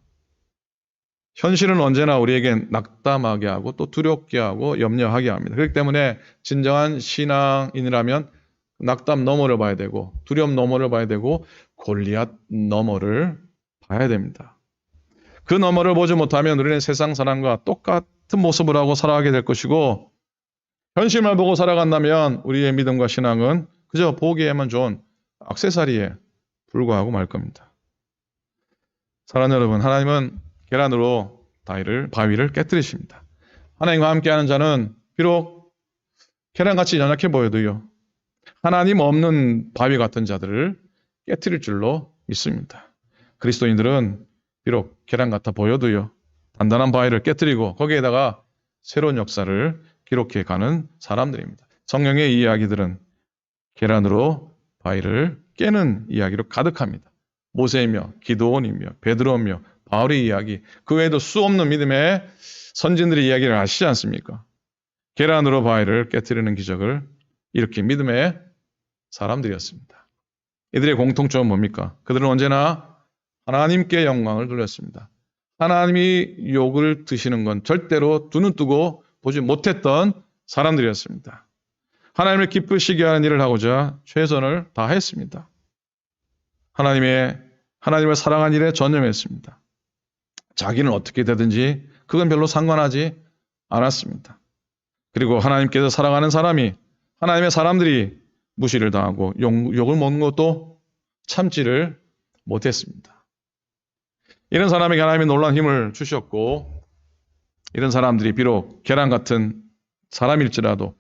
현실은 언제나 우리에게 낙담하게 하고 또 두렵게 하고 염려하게 합니다. 그렇기 때문에 진정한 신앙인이라면 낙담 너머를 봐야 되고 두려움 너머를 봐야 되고 골리앗 너머를 봐야 됩니다. 그 너머를 보지 못하면 우리는 세상 사람과 똑같은 모습을 하고 살아가게 될 것이고 현실만 보고 살아간다면 우리의 믿음과 신앙은 그저 보기에만 좋은 액세서리에 불과하고 말 겁니다. 사랑하는 여러분, 하나님은 계란으로 바위를 깨뜨리십니다. 하나님과 함께하는 자는 비록 계란같이 연약해 보여도요, 하나님 없는 바위 같은 자들을 깨뜨릴 줄로 믿습니다. 그리스도인들은 비록 계란 같아 보여도요, 단단한 바위를 깨뜨리고 거기에다가 새로운 역사를 기록해 가는 사람들입니다. 성경의 이야기들은 계란으로 바위를 깨는 이야기로 가득합니다. 모세이며 기도원이며 베드로며 바울의 이야기, 그 외에도 수 없는 믿음의 선진들의 이야기를 아시지 않습니까? 계란으로 바위를 깨뜨리는 기적을 일으킨 믿음의 사람들이었습니다. 이들의 공통점은 뭡니까? 그들은 언제나 하나님께 영광을 돌렸습니다. 하나님이 욕을 드시는 건 절대로 두 눈 뜨고 보지 못했던 사람들이었습니다. 하나님을 기쁘시게 하는 일을 하고자 최선을 다했습니다. 하나님을 사랑하는 일에 전념했습니다. 자기는 어떻게 되든지 그건 별로 상관하지 않았습니다. 그리고 하나님께서 사랑하는 사람이, 하나님의 사람들이 무시를 당하고 욕을 먹는 것도 참지를 못했습니다. 이런 사람에게 하나님이 놀라운 힘을 주셨고, 이런 사람들이 비록 계란 같은 사람일지라도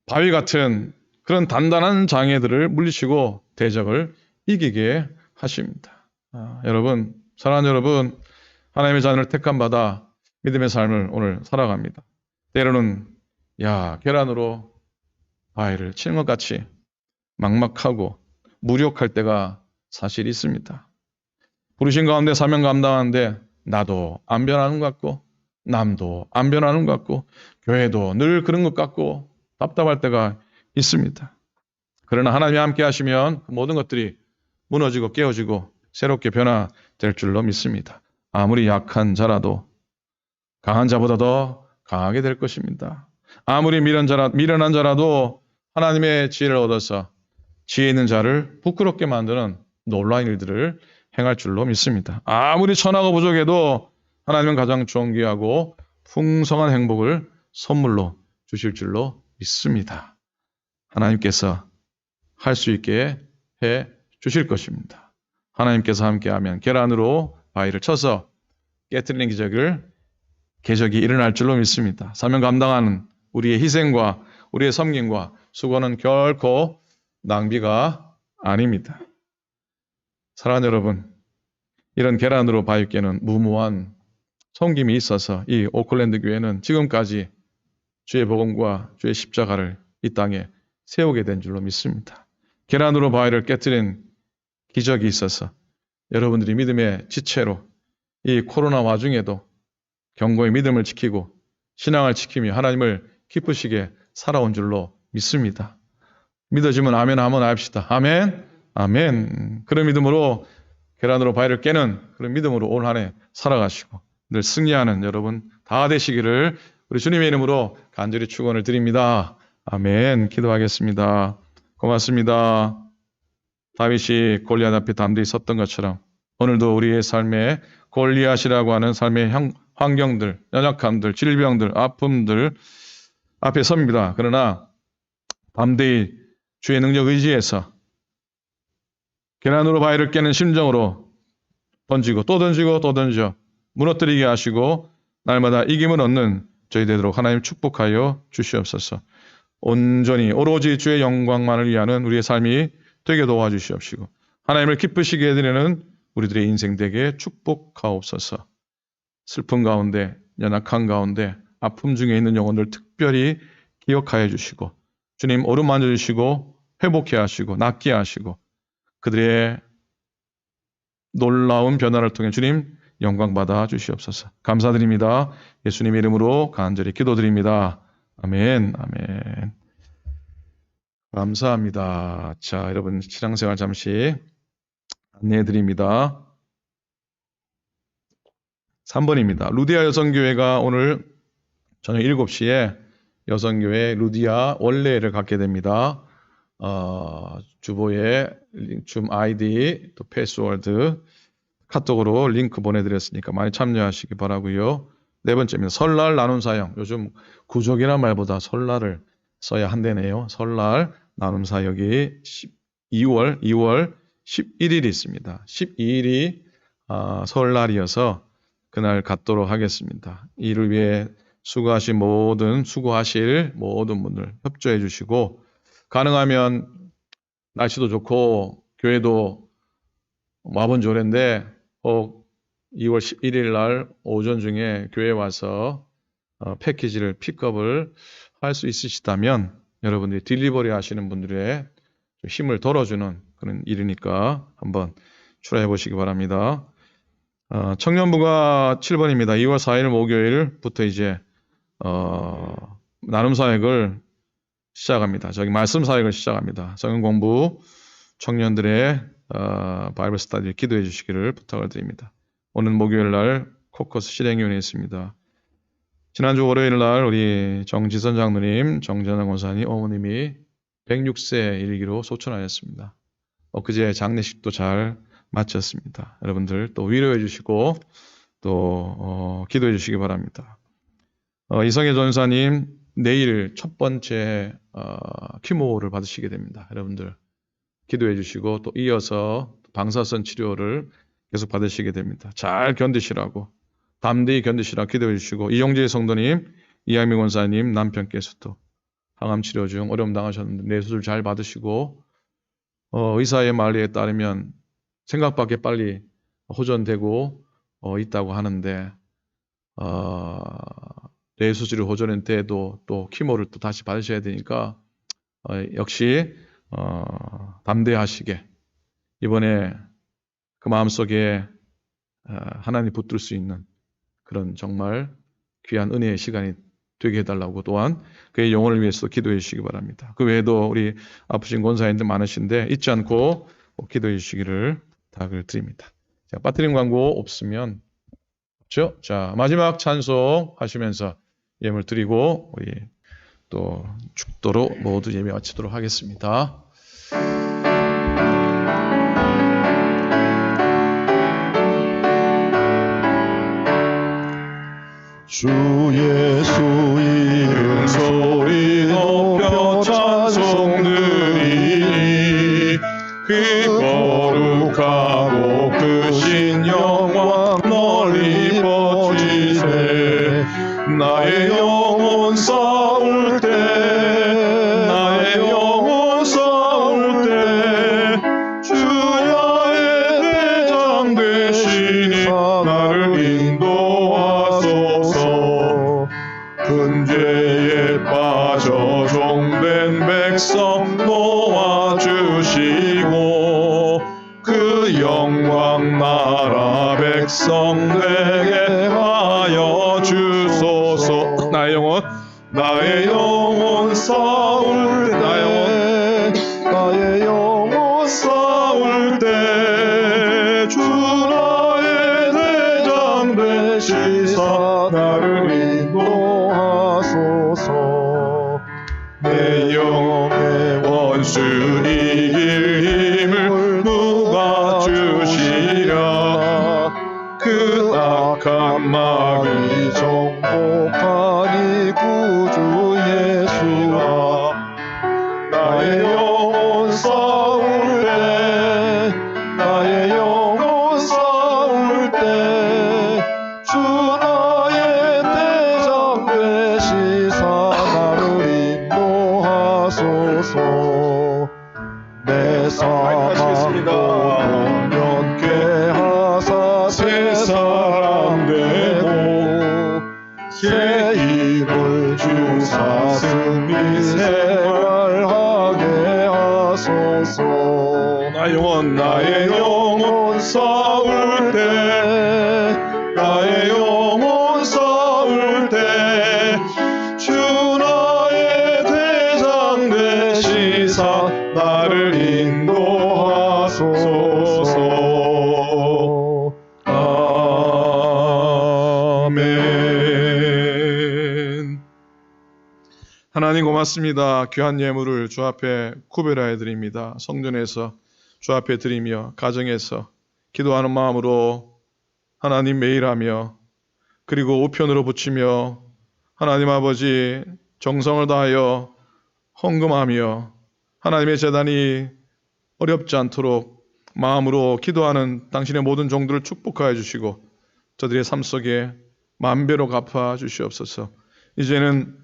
바위 같은 그런 단단한 장애들을 물리치고 대적을 이기게 하십니다. 여러분, 사랑하는 여러분, 하나님의 자녀를 택함 받아 믿음의 삶을 오늘 살아갑니다. 때로는 계란으로 바위를 치는 것 같이 막막하고 무력할 때가 사실 있습니다. 부르신 가운데 사명 감당하는데 나도 안 변하는 것 같고 남도 안 변하는 것 같고 교회도 늘 그런 것 같고 답답할 때가 있습니다. 그러나 하나님이 함께 하시면 모든 것들이 무너지고 깨어지고 새롭게 변화될 줄로 믿습니다. 아무리 약한 자라도 강한 자보다 더 강하게 될 것입니다. 아무리 미련한 자라도 하나님의 지혜를 얻어서 지혜 있는 자를 부끄럽게 만드는 놀라운 일들을 행할 줄로 믿습니다. 아무리 천하고 부족해도 하나님은 가장 존귀하고 풍성한 행복을 선물로 주실 줄로 믿습니다. 하나님께서 할 수 있게 해 주실 것입니다. 하나님께서 함께하면 계란으로 바위를 쳐서 깨뜨리는 기적이 일어날 줄로 믿습니다. 사명 감당하는 우리의 희생과 우리의 섬김과 수고는 결코 낭비가 아닙니다. 사랑하는 여러분, 이런 계란으로 바위 깨는 무모한 섬김이 있어서 이 오클랜드 교회는 지금까지 주의 복음과 주의 십자가를 이 땅에 세우게 된 줄로 믿습니다. 계란으로 바위를 깨뜨린 기적이 있어서 여러분들이 믿음의 지체로 이 코로나 와중에도 견고히 믿음을 지키고 신앙을 지키며 하나님을 기쁘시게 살아온 줄로 믿습니다. 믿어지면 아멘 한번 합시다. 아멘, 아멘. 그런 믿음으로 계란으로 바위를 깨는 그런 믿음으로 올 한 해 살아가시고 늘 승리하는 여러분 다 되시기를 우리 주님의 이름으로 간절히 축원을 드립니다. 아멘. 기도하겠습니다. 고맙습니다. 다윗이 골리앗 앞에 담대히 섰던 것처럼 오늘도 우리의 삶에 골리앗이라고 하는 삶의 환경들, 연약함들, 질병들, 아픔들 앞에 섭니다. 그러나 담대히 주의 능력 의지해서 계란으로 바위를 깨는 심정으로 던지고 또 던지고 또 던져 무너뜨리게 하시고 날마다 이김을 얻는 저희 되도록 하나님 축복하여 주시옵소서. 온전히 오로지 주의 영광만을 위하는 우리의 삶이 되게 도와주시옵시고 하나님을 기쁘시게 해드리는 우리들의 인생 되게 축복하옵소서. 슬픔 가운데, 연약한 가운데, 아픔 중에 있는 영혼들 특별히 기억하여 주시고 주님 오른만져 주시고 회복해 하시고 낫게 하시고 그들의 놀라운 변화를 통해 주님 영광 받아 주시옵소서. 감사드립니다. 예수님의 이름으로 간절히 기도드립니다. 아멘, 아멘. 감사합니다. 자, 여러분 신앙생활 잠시 안내해 드립니다. 3번입니다. 루디아 여성교회가 오늘 저녁 7시에 여성교회 루디아 원래를 갖게 됩니다. 주보에 줌 아이디 또 패스워드 카톡으로 링크 보내드렸으니까 많이 참여하시기 바라고요. 네 번째입니다. 설날 나눔 사역. 요즘 구족이란 말보다 설날을 써야 한다네요. 설날 나눔 사역이 2월 11일이 있습니다. 12일이 설날이어서 그날 갖도록 하겠습니다. 이를 위해 수고하실 모든 분들 협조해 주시고 가능하면 날씨도 좋고 교회도 와본 조례인데 꼭 2월 11일 날 오전 중에 교회에 와서 패키지를 픽업을 할 수 있으시다면 여러분들이 딜리버리 하시는 분들의 좀 힘을 덜어주는 그런 일이니까 한번 출하해 보시기 바랍니다. 청년부가 7번입니다. 2월 4일 목요일부터 이제 나눔 사역을 시작합니다. 저기 말씀 사역을 시작합니다. 성경 공부 청년들의 바이블 스터디 기도해 주시기를 부탁을 드립니다. 오늘 목요일 날 코커스 실행위원회 있습니다. 지난주 월요일 날 우리 정지선 장로님, 정전환 권사님 어머님이 106세 일기로 소천하였습니다. 엊그제 장례식도 잘 마쳤습니다. 여러분들 또 위로해 주시고 또 기도해 주시기 바랍니다. 이성애 전사님 내일 첫 번째 키모를 받으시게 됩니다. 여러분들 기도해 주시고 또 이어서 방사선 치료를 계속 받으시게 됩니다. 잘 견디시라고 담대히 견디시라고 기도해 주시고 이용재 성도님, 이하미 권사님 남편께서도 항암 치료 중 어려움 당하셨는데 뇌수술 잘 받으시고 의사의 말에 따르면 생각밖에 빨리 호전되고 있다고 하는데 뇌수술이 호전된데도 또 키모를 또 다시 받으셔야 되니까 역시 담대하시게 이번에 그 마음속에 하나님 붙들 수 있는 그런 정말 귀한 은혜의 시간이 되게 해달라고 또한 그의 영혼을 위해서 기도해 주시기 바랍니다. 그 외에도 우리 아프신 권사님들 많으신데 잊지 않고 기도해 주시기를 부탁을 드립니다. 자, 빠뜨린 광고 없으면 없죠? 자, 마지막 찬송 하시면서 예물 드리고 우리 또 죽도로 모두 예배 마치도록 하겠습니다. 주 예수 이름 소리 높여 찬송 드리니 그 거룩하고 크신 영광 널리 퍼지세. 나의 영혼 싸울 때 나의 영혼 싸울 때 주야의 대장 되시니 나를 인도하소서. 큰 죄에 빠져 종된 백성 도와주시고 그 영광 나라 백성에게 하여 주소서. 나의 영혼 싸울 때 나의 영혼 싸울 때 주 나의 대장 되시사 나를 인도하소서. 내 영의 원수 이길 힘을 누가 주시랴. 그 악한 마귀 정복하니 구주 예수아. 나의 영혼 싸울 때 나의 영혼 싸울 때 주 나의 대장 되시사 나를 인도하소서. 내 사망도 면케 하사 새 사람 되고 새 힘을 주사 승리 생활하게 하소서. 나의 영혼 싸울 때 나의 영혼 싸울 때 주 나의 대장 되시사 나를 인도하소서. 아멘. 하나님 고맙습니다. 귀한 예물을 주 앞에 구별하여 드립니다. 성전에서 주 앞에 드리며 가정에서 기도하는 마음으로 하나님 매일 하며 그리고 우편으로 붙이며 하나님 아버지 정성을 다하여 헌금하며 하나님의 제단이 어렵지 않도록 마음으로 기도하는 당신의 모든 종들을 축복하여 주시고 저들의 삶 속에 만배로 갚아 주시옵소서. 이제는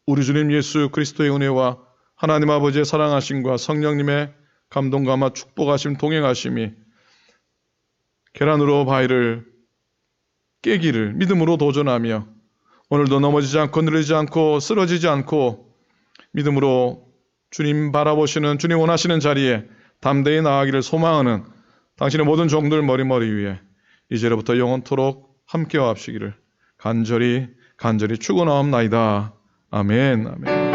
우리 주님 예수 그리스도의 은혜와 하나님 아버지의 사랑하심과 성령님의 감동감화 축복하심 동행하심이 계란으로 바위를 깨기를 믿음으로 도전하며 오늘도 넘어지지 않고 늘리지 않고 쓰러지지 않고 믿음으로 주님 바라보시는, 주님 원하시는 자리에 담대히 나아가기를 소망하는 당신의 모든 종들 머리머리 위에 이제로부터 영원토록 함께와 합시기를 간절히 축원하옵나이다. 아멘. 아멘.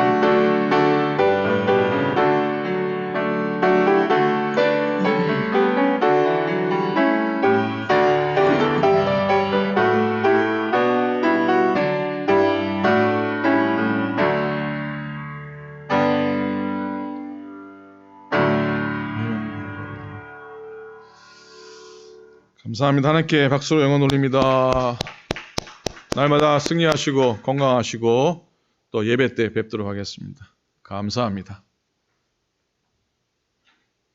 감사합니다. 하나님께 박수로 영광 돌립니다. 날마다 승리하시고 건강하시고 또 예배 때 뵙도록 하겠습니다. 감사합니다.